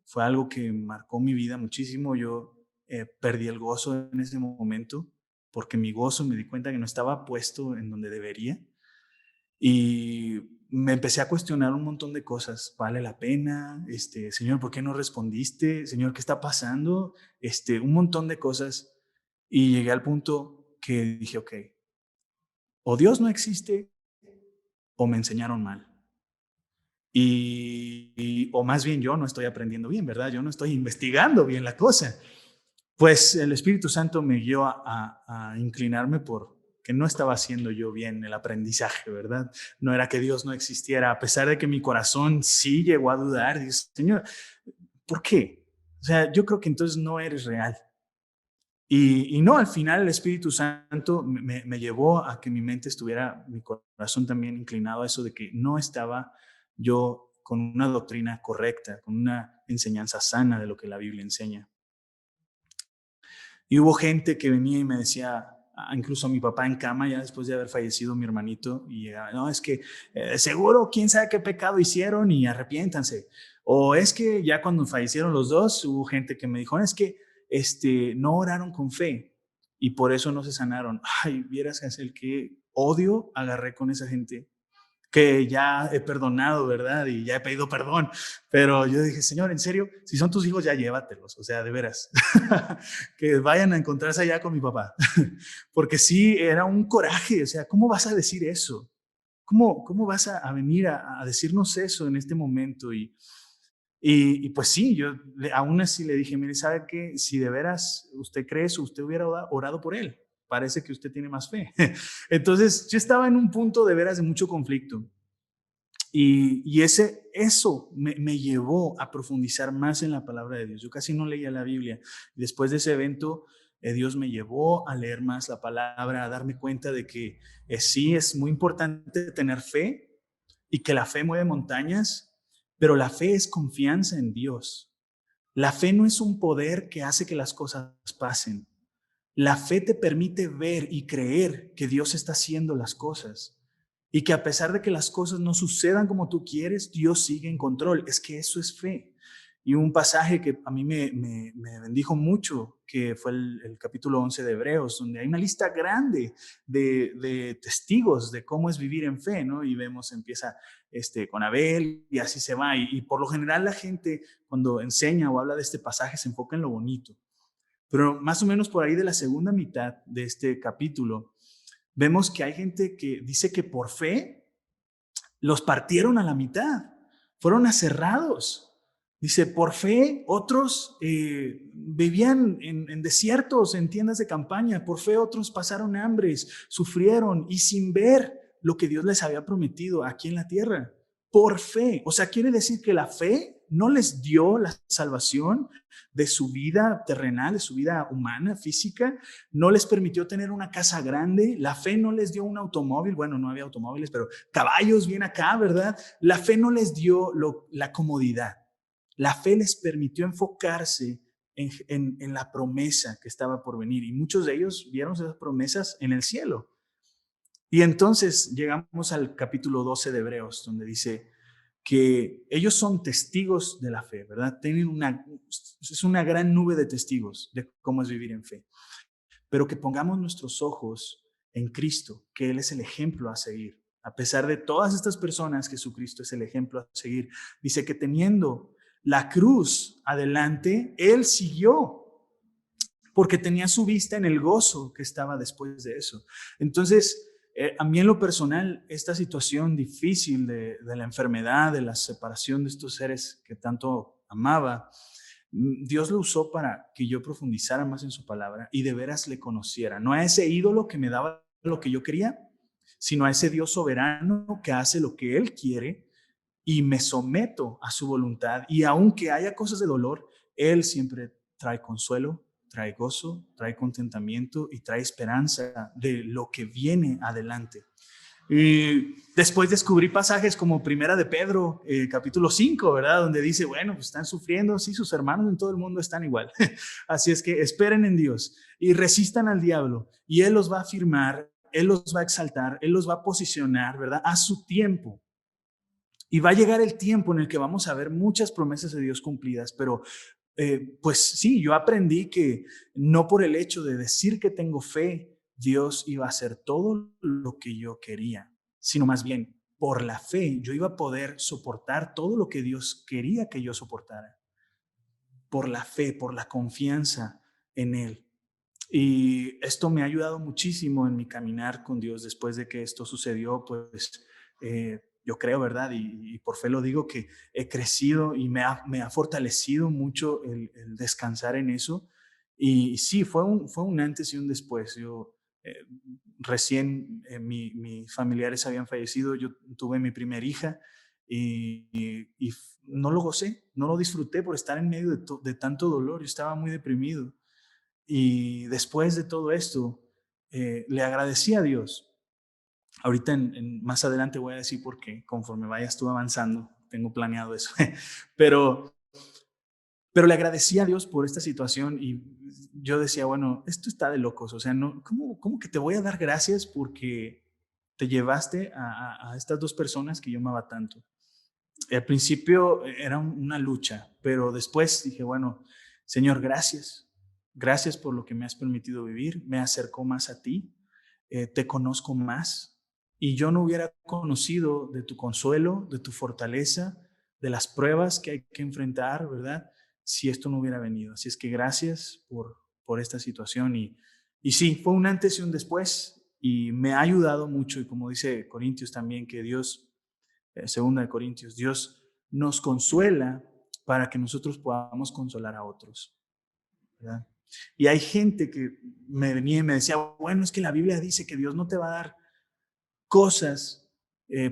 Fue algo que marcó mi vida muchísimo. Yo perdí el gozo en ese momento porque mi gozo me di cuenta que no estaba puesto en donde debería. Y me empecé a cuestionar un montón de cosas. ¿Vale la pena? Señor, ¿por qué no respondiste? Señor, ¿qué está pasando? Un montón de cosas. Y llegué al punto que dije, ok, o Dios no existe o me enseñaron mal. O más bien yo no estoy aprendiendo bien, ¿verdad? Yo no estoy investigando bien la cosa. Pues el Espíritu Santo me guió a inclinarme por que no estaba haciendo yo bien el aprendizaje, ¿verdad? No era que Dios no existiera, a pesar de que mi corazón sí llegó a dudar. Dice, Señor, ¿por qué? O sea, yo creo que entonces no eres real. Y no, al final el Espíritu Santo me llevó a que mi mente estuviera, mi corazón también inclinado a eso de que no estaba yo con una doctrina correcta, con una enseñanza sana de lo que la Biblia enseña. Y hubo gente que venía y me decía, incluso a mi papá en cama, ya después de haber fallecido mi hermanito, y llegaba, no, es que seguro quién sabe qué pecado hicieron y arrepiéntanse. O es que ya cuando fallecieron los dos, hubo gente que me dijo, es que no oraron con fe y por eso no se sanaron. Ay, vieras, Hazel, qué odio agarré con esa gente que ya he perdonado, ¿verdad? Y ya he pedido perdón. Pero yo dije, Señor, en serio, si son tus hijos, ya llévatelos. O sea, de veras, que vayan a encontrarse allá con mi papá. Porque sí, era un coraje. O sea, ¿cómo vas a decir eso? ¿Cómo vas a venir a decirnos eso en este momento? Y pues sí, yo aún así le dije, mire, ¿sabe qué? Si de veras usted cree eso, usted hubiera orado por él. Parece que usted tiene más fe. Entonces, yo estaba en un punto de veras de mucho conflicto. Eso me llevó a profundizar más en la palabra de Dios. Yo casi no leía la Biblia. Después de ese evento, Dios me llevó a leer más la palabra, a darme cuenta de que sí es muy importante tener fe y que la fe mueve montañas, pero la fe es confianza en Dios. La fe no es un poder que hace que las cosas pasen. La fe te permite ver y creer que Dios está haciendo las cosas y que a pesar de que las cosas no sucedan como tú quieres, Dios sigue en control. Es que eso es fe. Y un pasaje que a mí me bendijo mucho, que fue el capítulo 11 de Hebreos, donde hay una lista grande de testigos de cómo es vivir en fe, ¿no? Y vemos, empieza con Abel y así se va. Y por lo general la gente cuando enseña o habla de este pasaje se enfoca en lo bonito. Pero más o menos por ahí de la segunda mitad de este capítulo, vemos que hay gente que dice que por fe los partieron a la mitad, fueron aserrados. Dice, por fe, otros vivían en desiertos, en tiendas de campaña. Por fe, otros pasaron hambres, sufrieron y sin ver lo que Dios les había prometido aquí en la tierra. Por fe. O sea, quiere decir que la fe no les dio la salvación de su vida terrenal, de su vida humana, física. No les permitió tener una casa grande. La fe no les dio un automóvil. Bueno, no había automóviles, pero caballos bien acá, ¿verdad? La fe no les dio la comodidad. La fe les permitió enfocarse en la promesa que estaba por venir. Y muchos de ellos vieron esas promesas en el cielo. Y entonces llegamos al capítulo 12 de Hebreos, donde dice que ellos son testigos de la fe, ¿verdad? Es una gran nube de testigos de cómo es vivir en fe. Pero que pongamos nuestros ojos en Cristo, que Él es el ejemplo a seguir. A pesar de todas estas personas, Jesucristo es el ejemplo a seguir. Dice que teniendo la cruz adelante, Él siguió, porque tenía su vista en el gozo que estaba después de eso. Entonces, a mí en lo personal, esta situación difícil de la enfermedad, de la separación de estos seres que tanto amaba, Dios lo usó para que yo profundizara más en su palabra y de veras le conociera. No a ese ídolo que me daba lo que yo quería, sino a ese Dios soberano que hace lo que Él quiere y me someto a su voluntad. Y aunque haya cosas de dolor, Él siempre trae consuelo, trae gozo, trae contentamiento y trae esperanza de lo que viene adelante. Y después descubrí pasajes como Primera de Pedro, capítulo 5, ¿verdad? Donde dice, bueno, pues están sufriendo, sí, sus hermanos en todo el mundo están igual. Así es que esperen en Dios y resistan al diablo y Él los va a afirmar, Él los va a exaltar, Él los va a posicionar, ¿verdad? A su tiempo. Y va a llegar el tiempo en el que vamos a ver muchas promesas de Dios cumplidas, pero pues sí, yo aprendí que no por el hecho de decir que tengo fe, Dios iba a hacer todo lo que yo quería, sino más bien por la fe yo iba a poder soportar todo lo que Dios quería que yo soportara, por la fe, por la confianza en Él. Y esto me ha ayudado muchísimo en mi caminar con Dios después de que esto sucedió, pues yo creo, ¿verdad? Y por fe lo digo, que he crecido y me ha fortalecido mucho el descansar en eso. Y sí, fue un antes y un después. Yo recién mis familiares habían fallecido, yo tuve mi primera hija y no lo gocé, no lo disfruté por estar en medio de tanto dolor. Yo estaba muy deprimido. Y después de todo esto, le agradecí a Dios. Ahorita más adelante voy a decir por qué, conforme vayas tú avanzando, tengo planeado eso. Pero, pero le agradecí a Dios por esta situación y yo decía, bueno, esto está de locos. O sea, no, ¿cómo que te voy a dar gracias porque te llevaste a estas dos personas que yo amaba tanto? Al principio era una lucha, pero después dije, bueno, Señor, gracias. Gracias por lo que me has permitido vivir. Me acercó más a ti. te conozco más y yo no hubiera conocido de tu consuelo, de tu fortaleza, de las pruebas que hay que enfrentar, ¿verdad? Si esto no hubiera venido. Así es que gracias por esta situación y sí, fue un antes y un después y me ha ayudado mucho y como dice Corintios también, que Dios, segunda de Corintios, Dios nos consuela para que nosotros podamos consolar a otros, ¿verdad? Y hay gente que me venía y me decía, bueno, es que la Biblia dice que Dios no te va a dar cosas,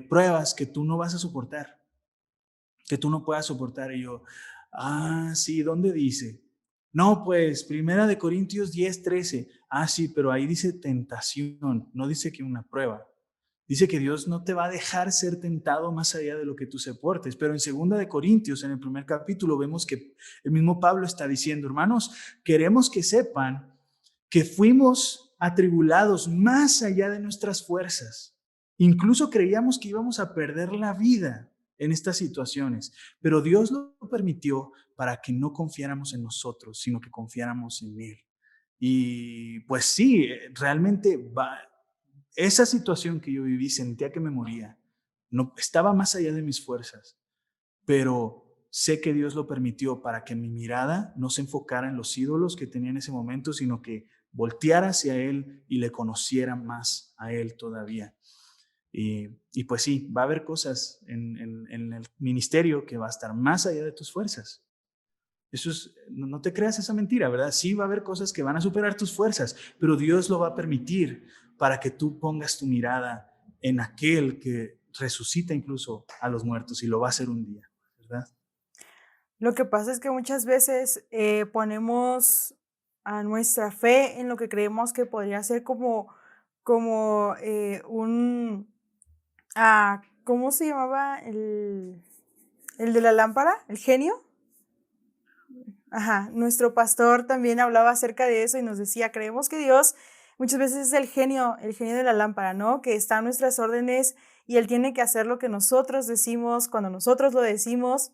pruebas que tú no vas a soportar, que tú no puedas soportar. Y yo, sí, ¿dónde dice? No, pues, Primera de Corintios 10:13. Sí, pero ahí dice tentación, no dice que una prueba. Dice que Dios no te va a dejar ser tentado más allá de lo que tú soportes. Pero en Segunda de Corintios, en el primer capítulo, vemos que el mismo Pablo está diciendo, hermanos, queremos que sepan que fuimos atribulados más allá de nuestras fuerzas. Incluso creíamos que íbamos a perder la vida en estas situaciones, pero Dios lo permitió para que no confiáramos en nosotros, sino que confiáramos en Él. Y pues sí, realmente esa situación que yo viví, sentía que me moría, no, estaba más allá de mis fuerzas, pero sé que Dios lo permitió para que mi mirada no se enfocara en los ídolos que tenía en ese momento, sino que volteara hacia Él y le conociera más a Él todavía. Y pues sí, va a haber cosas en el ministerio que va a estar más allá de tus fuerzas. Eso es, no te creas esa mentira, ¿verdad? Sí va a haber cosas que van a superar tus fuerzas, pero Dios lo va a permitir para que tú pongas tu mirada en aquel que resucita incluso a los muertos y lo va a hacer un día, ¿verdad? Lo que pasa es que muchas veces ponemos a nuestra fe en lo que creemos que podría ser como ¿cómo se llamaba el de la lámpara? ¿El genio? Ajá, nuestro pastor también hablaba acerca de eso y nos decía, creemos que Dios muchas veces es el genio de la lámpara, ¿no? Que está a nuestras órdenes y Él tiene que hacer lo que nosotros decimos cuando nosotros lo decimos,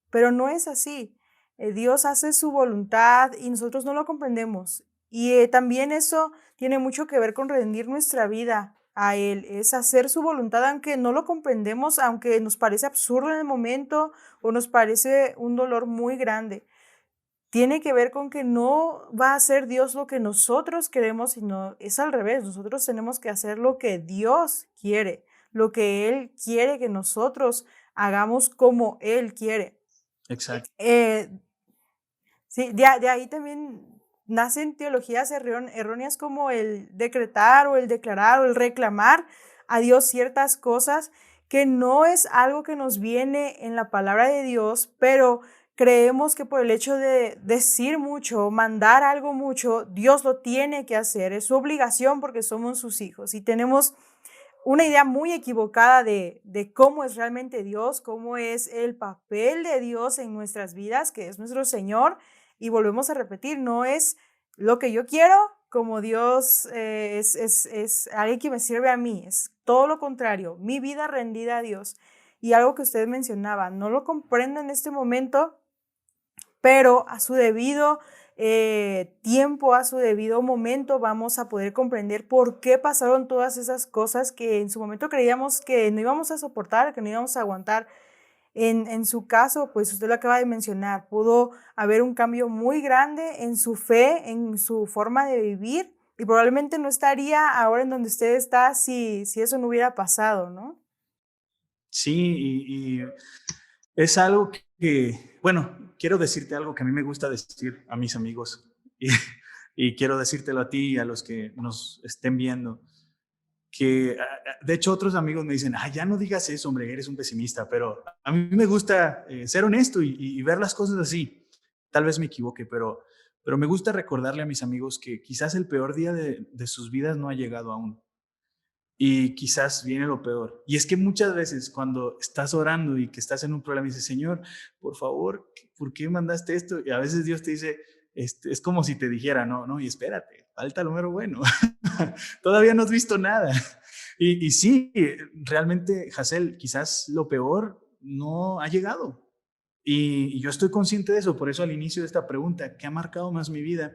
pero no es así. Dios hace su voluntad y nosotros no lo comprendemos. Y también eso tiene mucho que ver con rendir nuestra vida a Él, es hacer su voluntad aunque no lo comprendemos, aunque nos parece absurdo en el momento o nos parece un dolor muy grande. Tiene que ver con que no va a hacer Dios lo que nosotros queremos, sino es al revés. Nosotros tenemos que hacer lo que Dios quiere, lo que Él quiere que nosotros hagamos como Él quiere. Exacto. Eh, sí, de ahí también nacen teologías erróneas como el decretar o el declarar o el reclamar a Dios ciertas cosas que no es algo que nos viene en la palabra de Dios, pero creemos que por el hecho de decir mucho, mandar algo mucho, Dios lo tiene que hacer, es su obligación porque somos sus hijos y tenemos una idea muy equivocada de cómo es realmente Dios, cómo es el papel de Dios en nuestras vidas, que es nuestro Señor. Y volvemos a repetir, no es lo que yo quiero, como Dios es alguien que me sirve a mí, es todo lo contrario, mi vida rendida a Dios. Y algo que usted mencionaba, no lo comprendo en este momento, pero a su debido tiempo, a su debido momento, vamos a poder comprender por qué pasaron todas esas cosas que en su momento creíamos que no íbamos a soportar, que no íbamos a aguantar. En su caso, pues usted lo acaba de mencionar, pudo haber un cambio muy grande en su fe, en su forma de vivir, y probablemente no estaría ahora en donde usted está si eso no hubiera pasado, ¿no? Sí, y es algo que, bueno, quiero decirte algo que a mí me gusta decir a mis amigos y, y quiero decírtelo a ti y a los que nos estén viendo, que de hecho otros amigos me dicen, ya no digas eso, hombre, eres un pesimista, pero a mí me gusta ser honesto y ver las cosas así. Tal vez me equivoque, pero me gusta recordarle a mis amigos que quizás el peor día de sus vidas no ha llegado aún. Y quizás viene lo peor. Y es que muchas veces cuando estás orando y que estás en un problema y dices, Señor, por favor, ¿por qué mandaste esto? Y a veces Dios te dice, es como si te dijera, no, y espérate, falta lo mero bueno. Todavía no has visto nada. Y sí, realmente, Hazel, quizás lo peor no ha llegado. Y yo estoy consciente de eso, por eso al inicio de esta pregunta, ¿qué ha marcado más mi vida?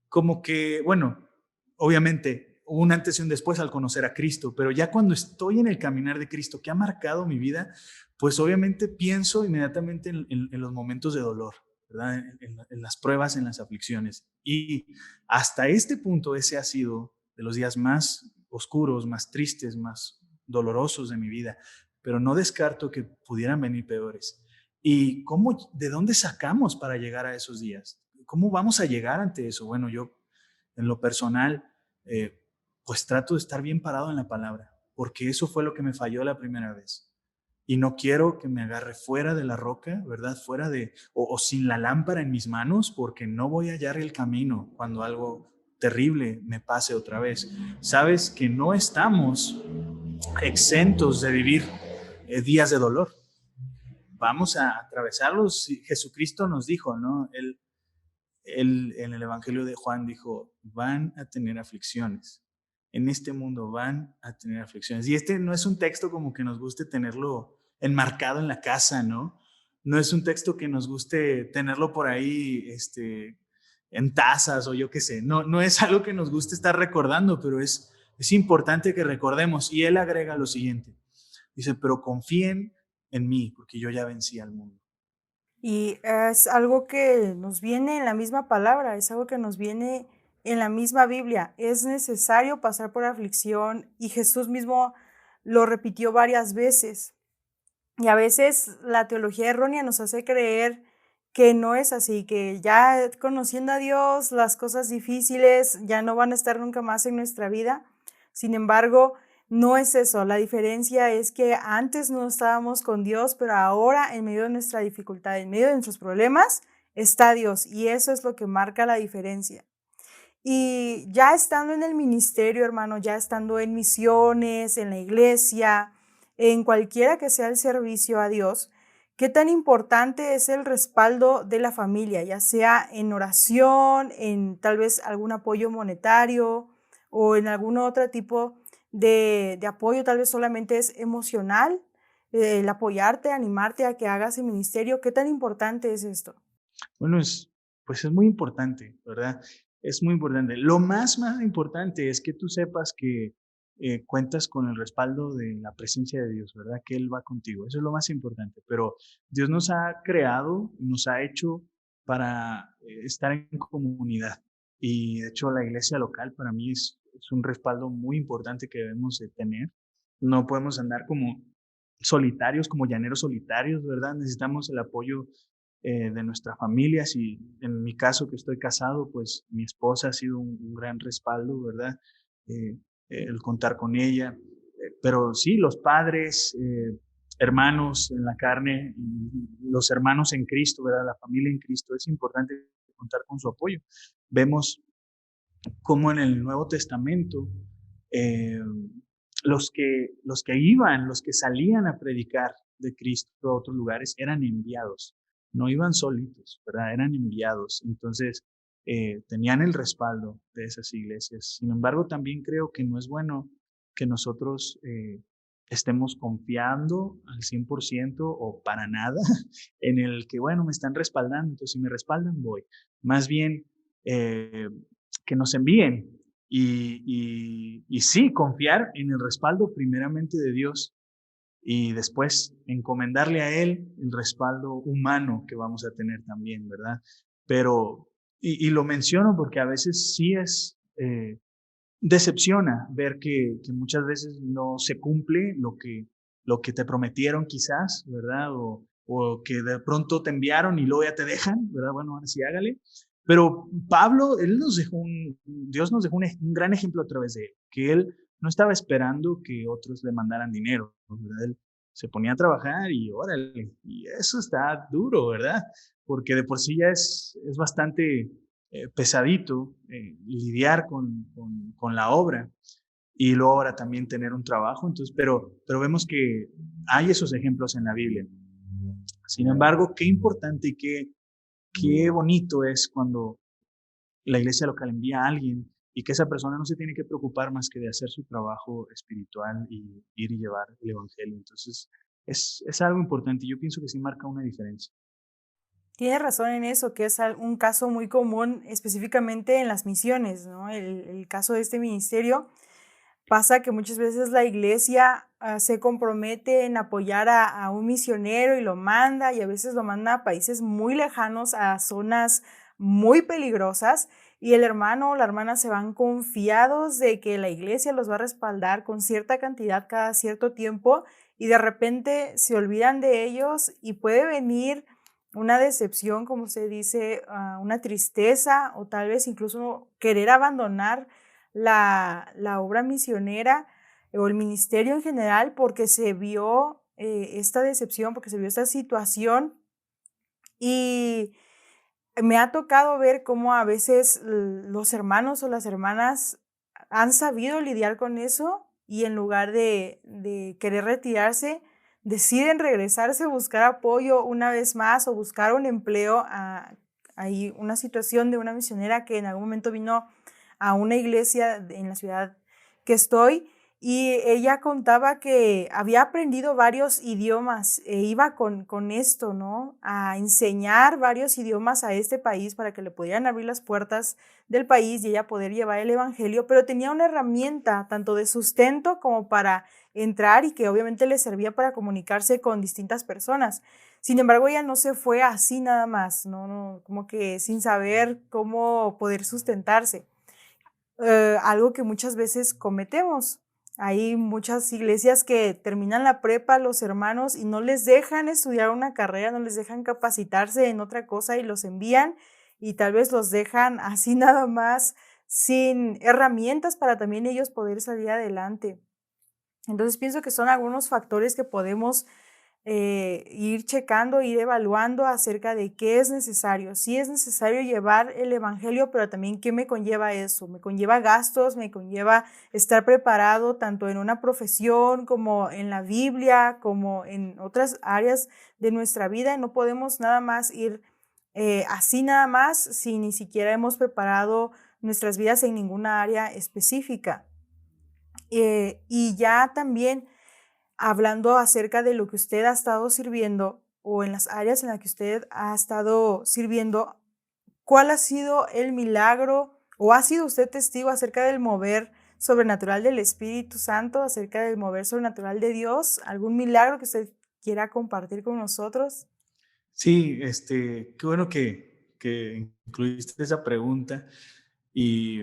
Como que, bueno, obviamente hubo un antes y un después al conocer a Cristo, pero ya cuando estoy en el caminar de Cristo, que ha marcado mi vida, pues obviamente pienso inmediatamente en los momentos de dolor, ¿verdad? En las pruebas, en las aflicciones. Y hasta este punto ese ha sido de los días más oscuros, más tristes, más dolorosos de mi vida, pero no descarto que pudieran venir peores. ¿Y cómo, de dónde sacamos para llegar a esos días? ¿Cómo vamos a llegar ante eso? Bueno, yo en lo personal, eh, pues trato de estar bien parado en la palabra, porque eso fue lo que me falló la primera vez. Y no quiero que me agarre fuera de la roca, ¿verdad? Fuera de, o sin la lámpara en mis manos, porque no voy a hallar el camino cuando algo terrible me pase otra vez. Sabes que no estamos exentos de vivir días de dolor. Vamos a atravesarlos. Jesucristo nos dijo, ¿no? Él en el Evangelio de Juan dijo, van a tener aflicciones. En este mundo van a tener aflicciones. Y este no es un texto como que nos guste tenerlo enmarcado en la casa, ¿no? No es un texto que nos guste tenerlo por ahí, en tazas o yo qué sé. No, no es algo que nos guste estar recordando, pero es importante que recordemos. Y él agrega lo siguiente. Dice, pero confíen en mí, porque yo ya vencí al mundo. Y es algo que nos viene en la misma palabra, es algo que nos viene en la misma Biblia. Es necesario pasar por aflicción y Jesús mismo lo repitió varias veces. Y a veces la teología errónea nos hace creer que no es así, que ya conociendo a Dios, las cosas difíciles ya no van a estar nunca más en nuestra vida. Sin embargo, no es eso. La diferencia es que antes no estábamos con Dios, pero ahora en medio de nuestra dificultad, en medio de nuestros problemas, está Dios. Y eso es lo que marca la diferencia. Y ya estando en el ministerio, hermano, ya estando en misiones, en la iglesia, en cualquiera que sea el servicio a Dios, qué tan importante es el respaldo de la familia, ya sea en oración, en tal vez algún apoyo monetario o en algún otro tipo de apoyo, tal vez solamente es emocional, el apoyarte, animarte a que hagas el ministerio. ¿Qué tan importante es esto? Bueno, pues es muy importante, ¿verdad? Es muy importante. Lo más importante es que tú sepas que cuentas con el respaldo de la presencia de Dios, ¿verdad? Que Él va contigo. Eso es lo más importante. Pero Dios nos ha creado, nos ha hecho para estar en comunidad. Y de hecho la iglesia local para mí es un respaldo muy importante que debemos de tener. No podemos andar como solitarios, como llaneros solitarios, ¿verdad? Necesitamos el apoyo de nuestra familia. Si en mi caso que estoy casado, pues mi esposa ha sido un gran respaldo, ¿verdad? Eh, el contar con ella. Pero sí, los padres, hermanos en la carne, los hermanos en Cristo, ¿verdad? La familia en Cristo, es importante contar con su apoyo. Vemos cómo en el Nuevo Testamento eh, los que iban, los que salían a predicar de Cristo a otros lugares eran enviados, no iban solitos, ¿verdad? Eran enviados. Entonces, tenían el respaldo de esas iglesias. Sin embargo, también creo que no es bueno que nosotros estemos confiando al 100% o para nada en el que, bueno, me están respaldando, entonces si me respaldan, voy. Más bien, eh, que nos envíen y sí, confiar en el respaldo primeramente de Dios y después encomendarle a Él el respaldo humano que vamos a tener también, ¿verdad? Pero, y lo menciono porque a veces sí decepciona ver que muchas veces no se cumple lo que te prometieron quizás, ¿verdad? O que de pronto te enviaron y luego ya te dejan, ¿verdad? Bueno, ahora sí hágale. Pero Pablo, Dios nos dejó un gran ejemplo a través de él, que él no estaba esperando que otros le mandaran dinero, ¿verdad? Él se ponía a trabajar y órale, y eso está duro, ¿verdad? Porque de por sí ya es bastante pesadito lidiar con la obra y luego ahora también tener un trabajo. Entonces, pero vemos que hay esos ejemplos en la Biblia. Sin embargo, qué importante y qué bonito es cuando la iglesia local envía a alguien y que esa persona no se tiene que preocupar más que de hacer su trabajo espiritual y ir y llevar el evangelio. Entonces, es algo importante y yo pienso que sí marca una diferencia. Tienes razón en eso, que es un caso muy común específicamente en las misiones, ¿no? El caso de este ministerio pasa que muchas veces la iglesia se compromete en apoyar a un misionero y lo manda, y a veces lo manda a países muy lejanos, a zonas muy peligrosas, y el hermano o la hermana se van confiados de que la iglesia los va a respaldar con cierta cantidad cada cierto tiempo, y de repente se olvidan de ellos y puede venir una decepción, como se dice, una tristeza o tal vez incluso querer abandonar la obra misionera o el ministerio en general porque se vio esta decepción, porque se vio esta situación y me ha tocado ver cómo a veces los hermanos o las hermanas han sabido lidiar con eso y en lugar de querer retirarse, deciden regresarse, buscar apoyo una vez más o buscar un empleo. Hay una situación de una misionera que en algún momento vino a una iglesia en la ciudad que estoy y ella contaba que había aprendido varios idiomas e iba con esto, ¿no? A enseñar varios idiomas a este país para que le pudieran abrir las puertas del país y ella poder llevar el evangelio, pero tenía una herramienta tanto de sustento como para entrar y que obviamente le servía para comunicarse con distintas personas. Sin embargo, ella no se fue así nada más, no, como que sin saber cómo poder sustentarse, algo que muchas veces cometemos. Hay muchas iglesias que terminan la prepa los hermanos y no les dejan estudiar una carrera, no les dejan capacitarse en otra cosa y los envían y tal vez los dejan así nada más sin herramientas para también ellos poder salir adelante. Entonces pienso que son algunos factores que podemos ir checando, ir evaluando acerca de qué es necesario. Sí es necesario llevar el evangelio, pero también qué me conlleva eso. Me conlleva gastos, me conlleva estar preparado tanto en una profesión como en la Biblia, como en otras áreas de nuestra vida. No podemos nada más ir así nada más si ni siquiera hemos preparado nuestras vidas en ninguna área específica. Y ya también hablando acerca de lo que usted ha estado sirviendo o en las áreas en las que usted ha estado sirviendo, ¿cuál ha sido el milagro o ha sido usted testigo acerca del mover sobrenatural del Espíritu Santo, acerca del mover sobrenatural de Dios? ¿Algún milagro que usted quiera compartir con nosotros? Sí, qué bueno que incluiste esa pregunta y,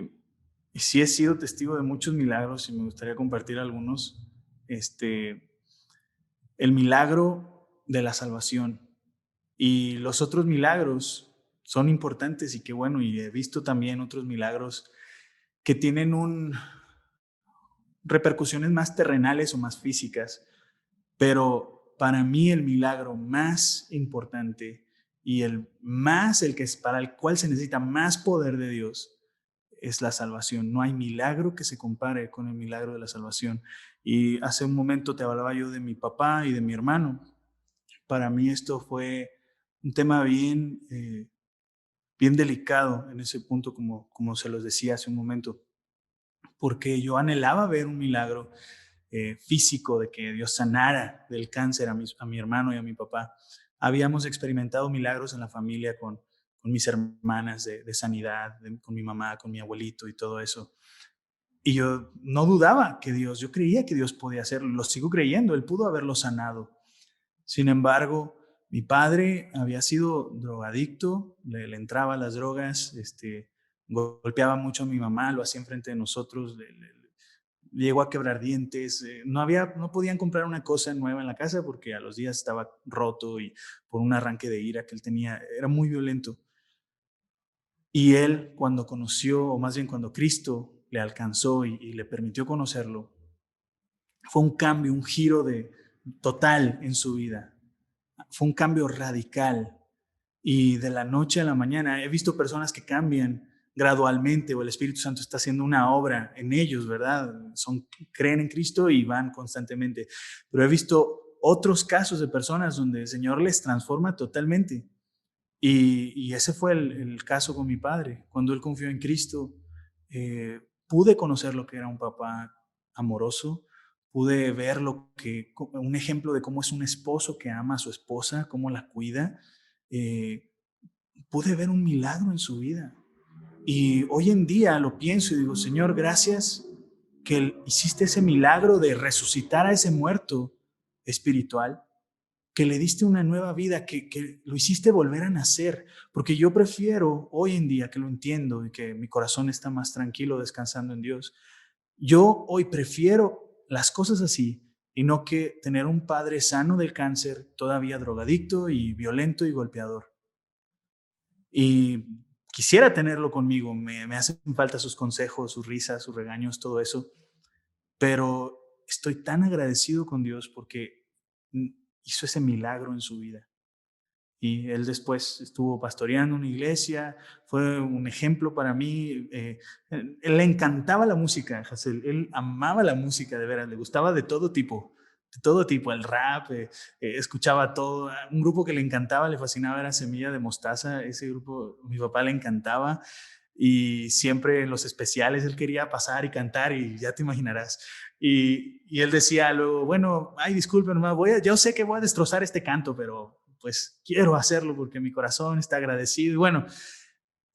y sí he sido testigo de muchos milagros y me gustaría compartir algunos. El milagro de la salvación y los otros milagros son importantes y qué bueno, y he visto también otros milagros que tienen repercusiones más terrenales o más físicas, pero para mí el milagro más importante y el que es para el cual se necesita más poder de Dios es la salvación. No hay milagro que se compare con el milagro de la salvación. Y hace un momento te hablaba yo de mi papá y de mi hermano. Para mí esto fue un tema bien delicado en ese punto, como se los decía hace un momento, porque yo anhelaba ver un milagro físico de que Dios sanara del cáncer a mi hermano y a mi papá. Habíamos experimentado milagros en la familia con mis hermanas de sanidad, con mi mamá, con mi abuelito y todo eso. Y yo no dudaba que Dios, yo creía que Dios podía hacerlo, lo sigo creyendo, Él pudo haberlo sanado. Sin embargo, mi padre había sido drogadicto, le entraba a las drogas, golpeaba mucho a mi mamá, lo hacía enfrente de nosotros, llegó a quebrar dientes, no podían comprar una cosa nueva en la casa porque a los días estaba roto y por un arranque de ira que él tenía, era muy violento. Y él cuando conoció, o más bien cuando Cristo le alcanzó y le permitió conocerlo, fue un cambio, un giro total en su vida. Fue un cambio radical y de la noche a la mañana he visto personas que cambian gradualmente o el Espíritu Santo está haciendo una obra en ellos, ¿verdad? Creen en Cristo y van constantemente. Pero he visto otros casos de personas donde el Señor les transforma totalmente. Y ese fue el caso con mi padre. Cuando él confió en Cristo, pude conocer lo que era un papá amoroso, pude ver un ejemplo de cómo es un esposo que ama a su esposa, cómo la cuida. pude ver un milagro en su vida. Y hoy en día lo pienso y digo, Señor, gracias que hiciste ese milagro de resucitar a ese muerto espiritual, que le diste una nueva vida, que lo hiciste volver a nacer, porque yo prefiero hoy en día que lo entiendo y que mi corazón está más tranquilo descansando en Dios, yo hoy prefiero las cosas así y no que tener un padre sano del cáncer, todavía drogadicto y violento y golpeador. Y quisiera tenerlo conmigo, me hacen falta sus consejos, sus risas, sus regaños, todo eso, pero estoy tan agradecido con Dios porque hizo ese milagro en su vida. Y él después estuvo pastoreando una iglesia, fue un ejemplo para mí. Él le encantaba la música, Hazel, él amaba la música de veras, le gustaba de todo tipo, el rap, escuchaba todo. Un grupo que le encantaba, le fascinaba era Semilla de Mostaza, ese grupo, mi papá le encantaba y siempre en los especiales él quería pasar y cantar y ya te imaginarás. Y él decía luego, bueno, ay, disculpen, yo sé que voy a destrozar este canto, pero pues quiero hacerlo porque mi corazón está agradecido. Y bueno,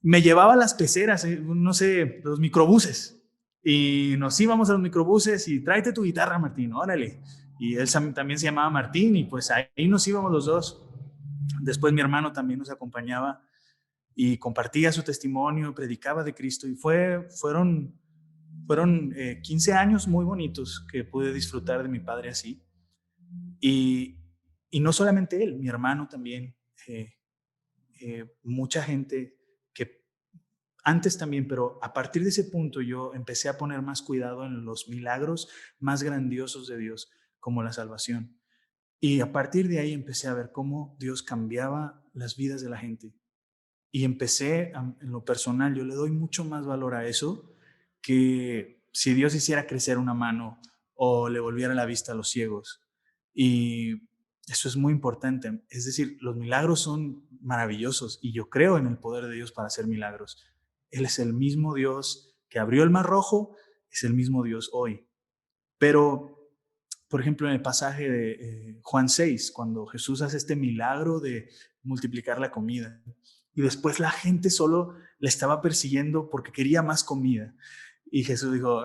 me llevaba a las peceras, no sé, los microbuses. Y nos íbamos a los microbuses y tráete tu guitarra, Martín, órale. Y él también se llamaba Martín y pues ahí nos íbamos los dos. Después mi hermano también nos acompañaba y compartía su testimonio, predicaba de Cristo y fueron 15 años muy bonitos que pude disfrutar de mi padre así. Y, y no solamente él, mi hermano también, mucha gente que antes también, pero a partir de ese punto yo empecé a poner más cuidado en los milagros más grandiosos de Dios, como la salvación. Y a partir de ahí empecé a ver cómo Dios cambiaba las vidas de la gente. Y empecé, en lo personal, yo le doy mucho más valor a eso que si Dios hiciera crecer una mano o le volviera la vista a los ciegos. Y eso es muy importante. Es decir, los milagros son maravillosos y yo creo en el poder de Dios para hacer milagros. Él es el mismo Dios que abrió el mar rojo, es el mismo Dios hoy. Pero, por ejemplo, en el pasaje de Juan 6, cuando Jesús hace este milagro de multiplicar la comida, y después la gente solo le estaba persiguiendo porque quería más comida. Y Jesús dijo,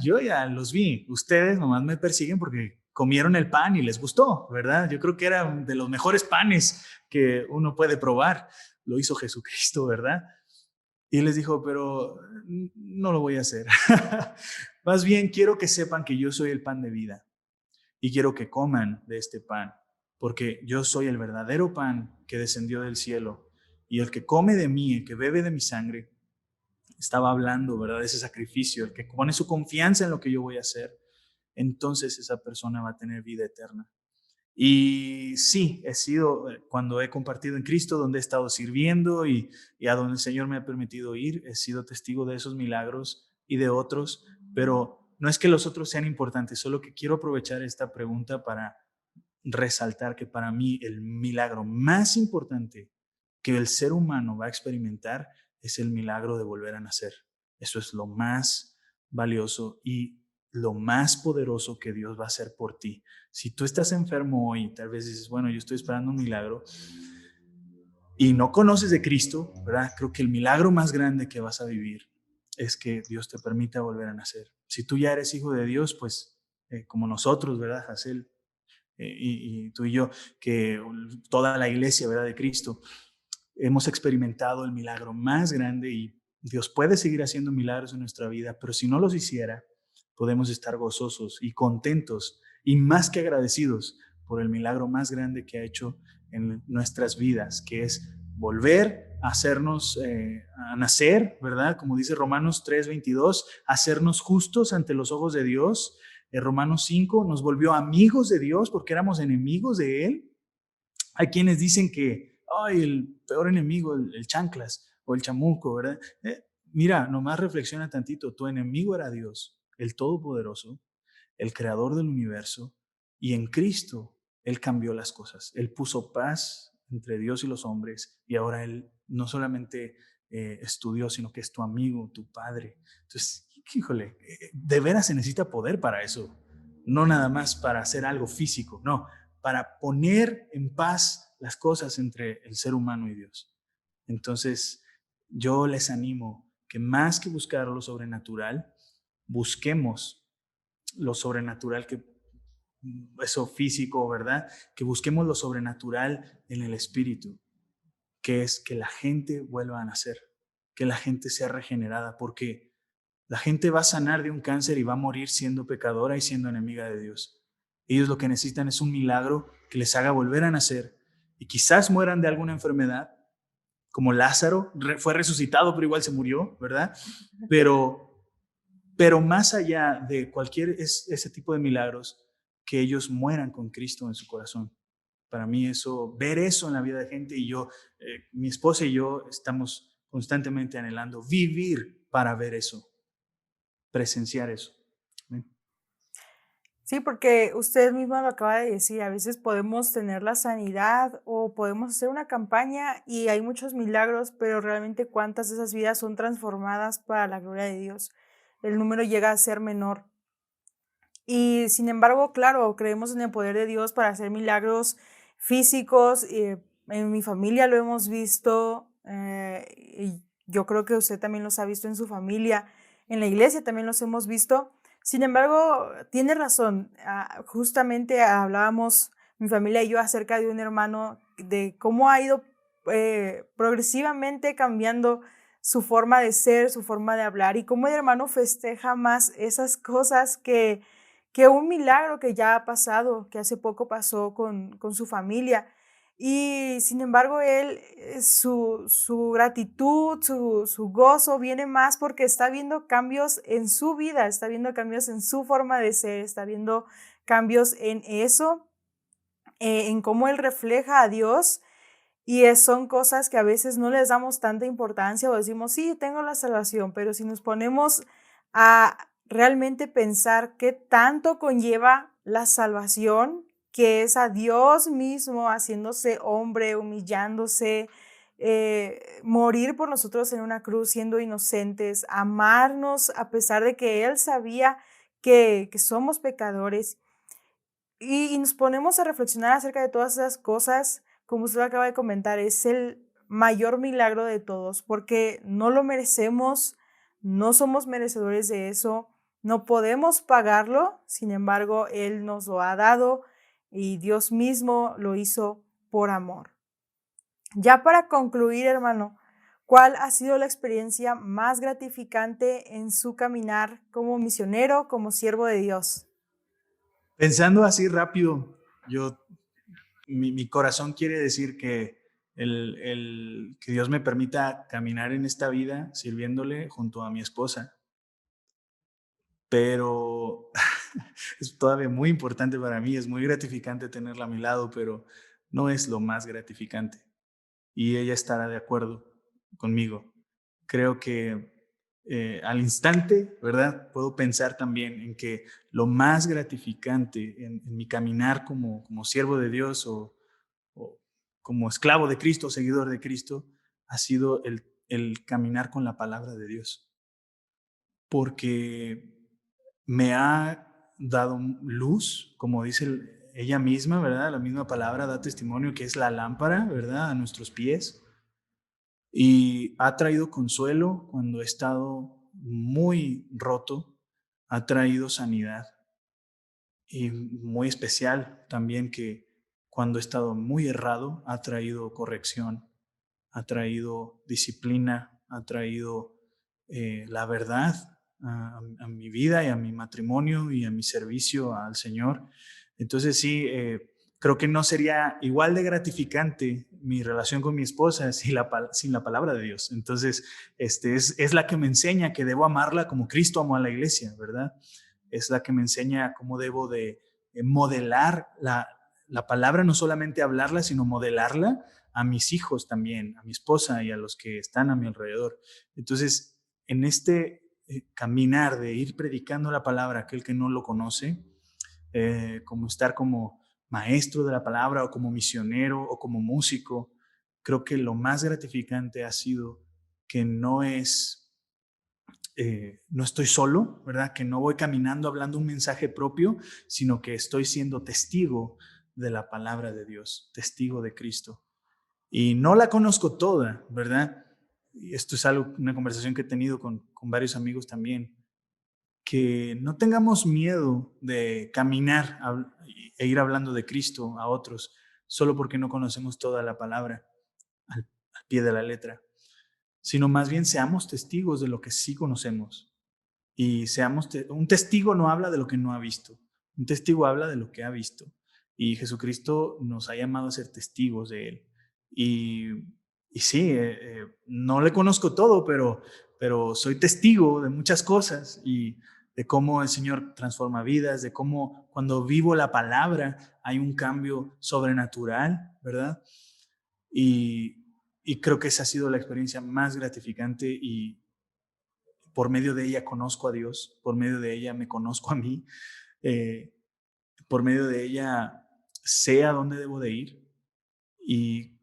yo ya los vi, ustedes nomás me persiguen porque comieron el pan y les gustó, ¿verdad? Yo creo que era de los mejores panes que uno puede probar. Lo hizo Jesucristo, ¿verdad? Y les dijo, pero no lo voy a hacer. Más bien quiero que sepan que yo soy el pan de vida y quiero que coman de este pan, porque yo soy el verdadero pan que descendió del cielo y el que come de mí, el que bebe de mi sangre, estaba hablando, ¿verdad? De ese sacrificio, el que pone su confianza en lo que yo voy a hacer, entonces esa persona va a tener vida eterna. Y sí, he sido, cuando he compartido en Cristo, donde he estado sirviendo y a donde el Señor me ha permitido ir, he sido testigo de esos milagros y de otros, pero no es que los otros sean importantes, solo que quiero aprovechar esta pregunta para resaltar que para mí el milagro más importante que el ser humano va a experimentar es el milagro de volver a nacer. Eso es lo más valioso y lo más poderoso que Dios va a hacer por ti. Si tú estás enfermo hoy, tal vez dices, bueno, yo estoy esperando un milagro y no conoces de Cristo, ¿verdad? Creo que el milagro más grande que vas a vivir es que Dios te permita volver a nacer. Si tú ya eres hijo de Dios, pues como nosotros, ¿verdad, Hazel? Y tú y yo, que toda la iglesia, ¿verdad?, de Cristo, hemos experimentado el milagro más grande y Dios puede seguir haciendo milagros en nuestra vida, pero si no los hiciera, podemos estar gozosos y contentos y más que agradecidos por el milagro más grande que ha hecho en nuestras vidas, que es volver a hacernos, a nacer, ¿verdad? Como dice Romanos 3:22, hacernos justos ante los ojos de Dios. En Romanos 5 nos volvió amigos de Dios porque éramos enemigos de Él. Hay quienes dicen que, ay, el peor enemigo, el chanclas o el chamuco, ¿verdad? Mira, nomás reflexiona tantito, tu enemigo era Dios, el Todopoderoso, el Creador del universo, y en Cristo Él cambió las cosas. Él puso paz entre Dios y los hombres, y ahora Él no solamente es tu Dios, sino que es tu amigo, tu Padre. Entonces, híjole, de veras se necesita poder para eso, no nada más para hacer algo físico, no, para poner en paz las cosas entre el ser humano y Dios. Entonces, yo les animo que más que buscar lo sobrenatural, busquemos lo sobrenatural que eso físico, ¿verdad? Que busquemos lo sobrenatural en el espíritu, que es que la gente vuelva a nacer, que la gente sea regenerada, porque la gente va a sanar de un cáncer y va a morir siendo pecadora y siendo enemiga de Dios. Ellos lo que necesitan es un milagro que les haga volver a nacer y quizás mueran de alguna enfermedad, como Lázaro, fue resucitado, pero igual se murió, ¿verdad? Pero, pero más allá de cualquier ese tipo de milagros, que ellos mueran con Cristo en su corazón. Para mí eso, ver eso en la vida de gente y yo, mi esposa y yo estamos constantemente anhelando vivir para ver eso, presenciar eso. Amén. Sí, porque usted mismo lo acaba de decir, a veces podemos tener la sanidad o podemos hacer una campaña y hay muchos milagros, pero realmente cuántas de esas vidas son transformadas para la gloria de Dios. El número llega a ser menor. Y sin embargo, claro, creemos en el poder de Dios para hacer milagros físicos. En mi familia lo hemos visto, y yo creo que usted también los ha visto en su familia, en la iglesia también los hemos visto. Sin embargo, tiene razón. Justamente hablábamos mi familia y yo acerca de un hermano, de cómo ha ido progresivamente cambiando su forma de ser, su forma de hablar y cómo el hermano festeja más esas cosas que un milagro que ya ha pasado, que hace poco pasó con su familia. Y sin embargo, él, su gratitud, su gozo viene más porque está viendo cambios en su vida, está viendo cambios en su forma de ser, está viendo cambios en eso, en cómo él refleja a Dios. Y son cosas que a veces no les damos tanta importancia o decimos, sí, tengo la salvación, pero si nos ponemos a realmente pensar qué tanto conlleva la salvación, que es a Dios mismo haciéndose hombre, humillándose, morir por nosotros en una cruz siendo inocentes, amarnos a pesar de que Él sabía que somos pecadores y nos ponemos a reflexionar acerca de todas esas cosas, como usted acaba de comentar, es el mayor milagro de todos, porque no lo merecemos, no somos merecedores de eso, no podemos pagarlo, sin embargo, Él nos lo ha dado y Dios mismo lo hizo por amor. Ya para concluir, hermano, ¿cuál ha sido la experiencia más gratificante en su caminar como misionero, como siervo de Dios? Pensando así rápido, mi corazón quiere decir que que Dios me permita caminar en esta vida sirviéndole junto a mi esposa, pero es todavía muy importante para mí, es muy gratificante tenerla a mi lado, pero no es lo más gratificante. Y ella estará de acuerdo conmigo. Creo que al instante, ¿verdad? Puedo pensar también en que lo más gratificante en mi caminar como siervo de Dios o como esclavo de Cristo, seguidor de Cristo, ha sido el caminar con la palabra de Dios, porque me ha dado luz, como dice ella misma, ¿verdad? La misma palabra da testimonio que es la lámpara, ¿verdad? A nuestros pies. Y ha traído consuelo cuando he estado muy roto, ha traído sanidad y muy especial también que cuando he estado muy errado, ha traído corrección, ha traído disciplina, ha traído la verdad a mi vida y a mi matrimonio y a mi servicio al Señor. Entonces sí, creo que no sería igual de gratificante mi relación con mi esposa sin la palabra de Dios. Entonces, es la que me enseña que debo amarla como Cristo amó a la iglesia, ¿verdad? Es la que me enseña cómo debo de modelar la palabra, no solamente hablarla, sino modelarla a mis hijos también, a mi esposa y a los que están a mi alrededor. Entonces, en este caminar de ir predicando la palabra a aquel que no lo conoce, como estar como maestro de la palabra o como misionero o como músico, creo que lo más gratificante ha sido que no estoy solo, ¿verdad? Que no voy caminando hablando un mensaje propio, sino que estoy siendo testigo de la palabra de Dios, testigo de Cristo. y no la conozco toda, ¿verdad? Y esto es algo, una conversación que he tenido con varios amigos también, que no tengamos miedo de caminar e ir hablando de Cristo a otros solo porque no conocemos toda la palabra al pie de la letra, sino más bien seamos testigos de lo que sí conocemos. Y un testigo no habla de lo que no ha visto, un testigo habla de lo que ha visto. Y Jesucristo nos ha llamado a ser testigos de Él. Y, y sí, no le conozco todo, pero soy testigo de muchas cosas y de cómo el Señor transforma vidas, de cómo cuando vivo la palabra hay un cambio sobrenatural, ¿verdad? Y creo que esa ha sido la experiencia más gratificante y por medio de ella conozco a Dios, por medio de ella me conozco a mí, eh, por medio de ella sé a dónde debo de ir. Y,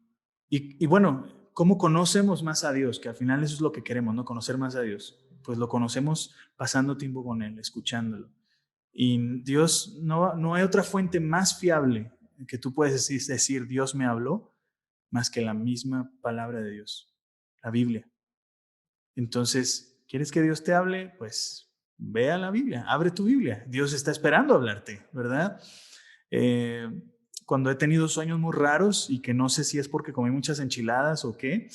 y bueno, ¿cómo conocemos más a Dios? Que al final eso es lo que queremos, ¿no? Conocer más a Dios. Pues lo conocemos pasando tiempo con Él, escuchándolo. Y Dios, no hay otra fuente más fiable que tú puedes decir, Dios me habló, más que la misma palabra de Dios, la Biblia. Entonces, ¿quieres que Dios te hable? Pues ve a la Biblia, abre tu Biblia. Dios está esperando hablarte, ¿verdad? Eh, Cuando he tenido sueños muy raros y que no sé si es porque comí muchas enchiladas o qué,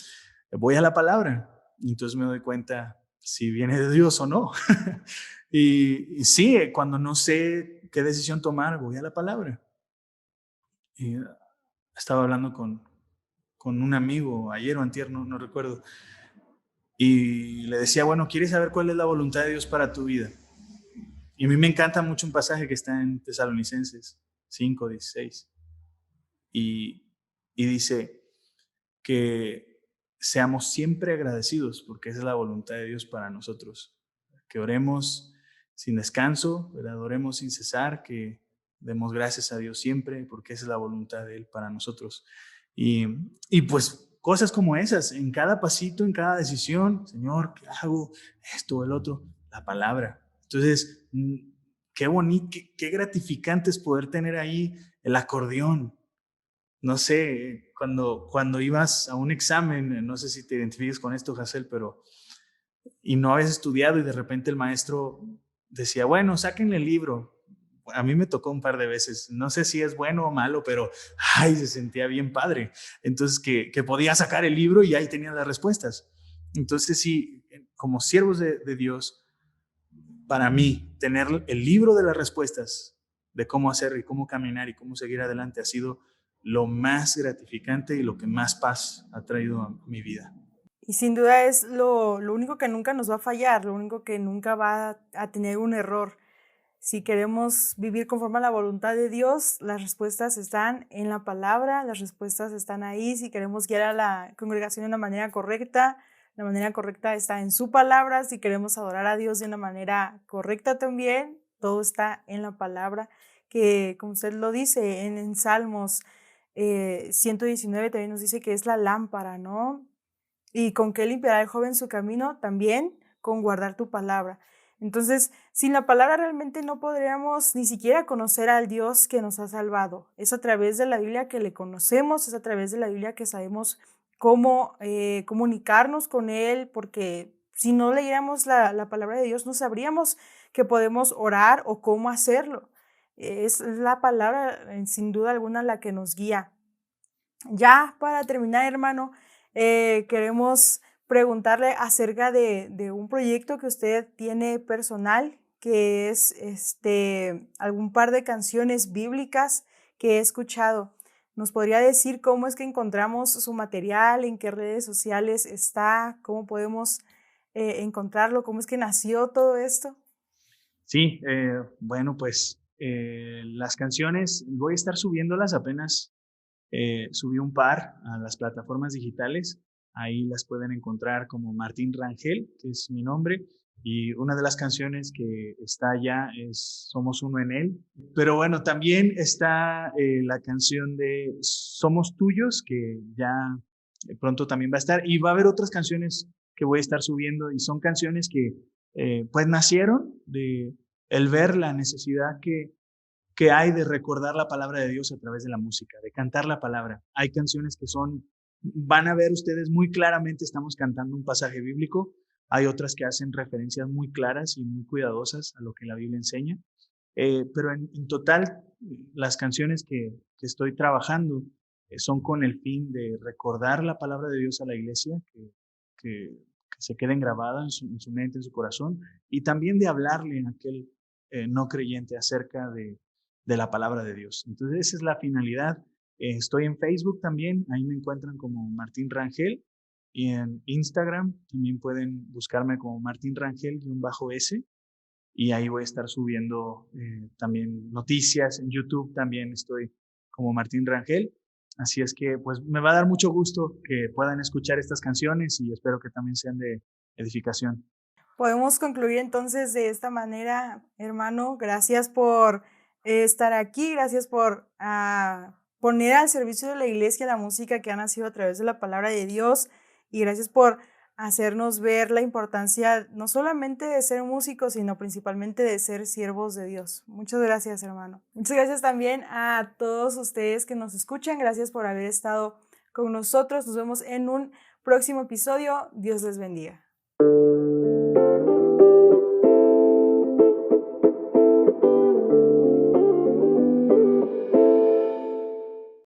voy a la palabra. Y entonces me doy cuenta si viene de Dios o no. Y sí, cuando no sé qué decisión tomar, voy a la palabra. Y estaba hablando con un amigo ayer o antier, no recuerdo, y le decía, bueno, ¿quieres saber cuál es la voluntad de Dios para tu vida? Y a mí me encanta mucho un pasaje que está en Tesalonicenses 5:16 y, y dice que seamos siempre agradecidos porque esa es la voluntad de Dios para nosotros, que oremos sin descanso, ¿verdad? Oremos sin cesar, que demos gracias a Dios siempre porque esa es la voluntad de Él para nosotros. Y, y pues cosas como esas, en cada pasito, en cada decisión, Señor, ¿qué hago? Esto o el otro, la palabra. Entonces, qué bonito, qué gratificante es poder tener ahí el acordeón. No sé, cuando ibas a un examen, no sé si te identificas con esto, Hassel, pero y no habías estudiado y de repente el maestro decía, bueno, sáquenle el libro. A mí me tocó un par de veces, no sé si es bueno o malo, pero ay, se sentía bien padre. Entonces que podía sacar el libro y ahí tenía las respuestas. Entonces sí, como siervos de Dios, para mí, tener el libro de las respuestas de cómo hacer y cómo caminar y cómo seguir adelante ha sido lo más gratificante y lo que más paz ha traído a mi vida. Y sin duda es lo único que nunca nos va a fallar, lo único que nunca va a tener un error. Si queremos vivir conforme a la voluntad de Dios, las respuestas están en la palabra, las respuestas están ahí. Si queremos guiar a la congregación de una manera correcta, la manera correcta está en su palabra. Si queremos adorar a Dios de una manera correcta también, todo está en la palabra, que como usted lo dice en Salmos 119 también nos dice que es la lámpara, ¿no? ¿Y con qué limpiará el joven su camino? También con guardar tu palabra. Entonces, sin la palabra realmente no podríamos ni siquiera conocer al Dios que nos ha salvado. Es a través de la Biblia que le conocemos, es a través de la Biblia que sabemos cómo comunicarnos con Él, porque si no leyéramos la palabra de Dios, no sabríamos que podemos orar o cómo hacerlo. Es la palabra, sin duda alguna, la que nos guía. Ya para terminar, hermano, queremos preguntarle acerca de un proyecto que usted tiene personal, que es algún par de canciones bíblicas que he escuchado. ¿Nos podría decir cómo es que encontramos su material, en qué redes sociales está, cómo podemos encontrarlo, cómo es que nació todo esto? Sí, bueno, pues las canciones voy a estar subiéndolas apenas. Subí un par a las plataformas digitales. Ahí las pueden encontrar como Martín Rangel, que es mi nombre. Y una de las canciones que está allá es Somos uno en él. Pero bueno, también está la canción de Somos tuyos, que ya pronto también va a estar. Y va a haber otras canciones que voy a estar subiendo. Y son canciones que pues nacieron de el ver la necesidad que hay de recordar la palabra de Dios a través de la música, de cantar la palabra. Hay canciones que son van a ver ustedes muy claramente estamos cantando un pasaje bíblico. Hay otras que hacen referencias muy claras y muy cuidadosas a lo que la Biblia enseña. Pero en total, las canciones que estoy trabajando son con el fin de recordar la palabra de Dios a la iglesia, que se queden grabadas en su mente, en su corazón, y también de hablarle a aquel no creyente acerca de la palabra de Dios. Entonces, esa es la finalidad. Estoy en Facebook también, ahí me encuentran como Martín Rangel, y en Instagram también pueden buscarme como Martín Rangel-S, y ahí voy a estar subiendo también noticias. En YouTube también estoy como Martín Rangel. Así es que pues me va a dar mucho gusto que puedan escuchar estas canciones y espero que también sean de edificación. Podemos concluir entonces de esta manera, hermano. Gracias por estar aquí, gracias por poner al servicio de la iglesia la música que ha nacido a través de la palabra de Dios y gracias por hacernos ver la importancia no solamente de ser músicos, sino principalmente de ser siervos de Dios. Muchas gracias, hermano. Muchas gracias también a todos ustedes que nos escuchan. Gracias por haber estado con nosotros. Nos vemos en un próximo episodio. Dios les bendiga.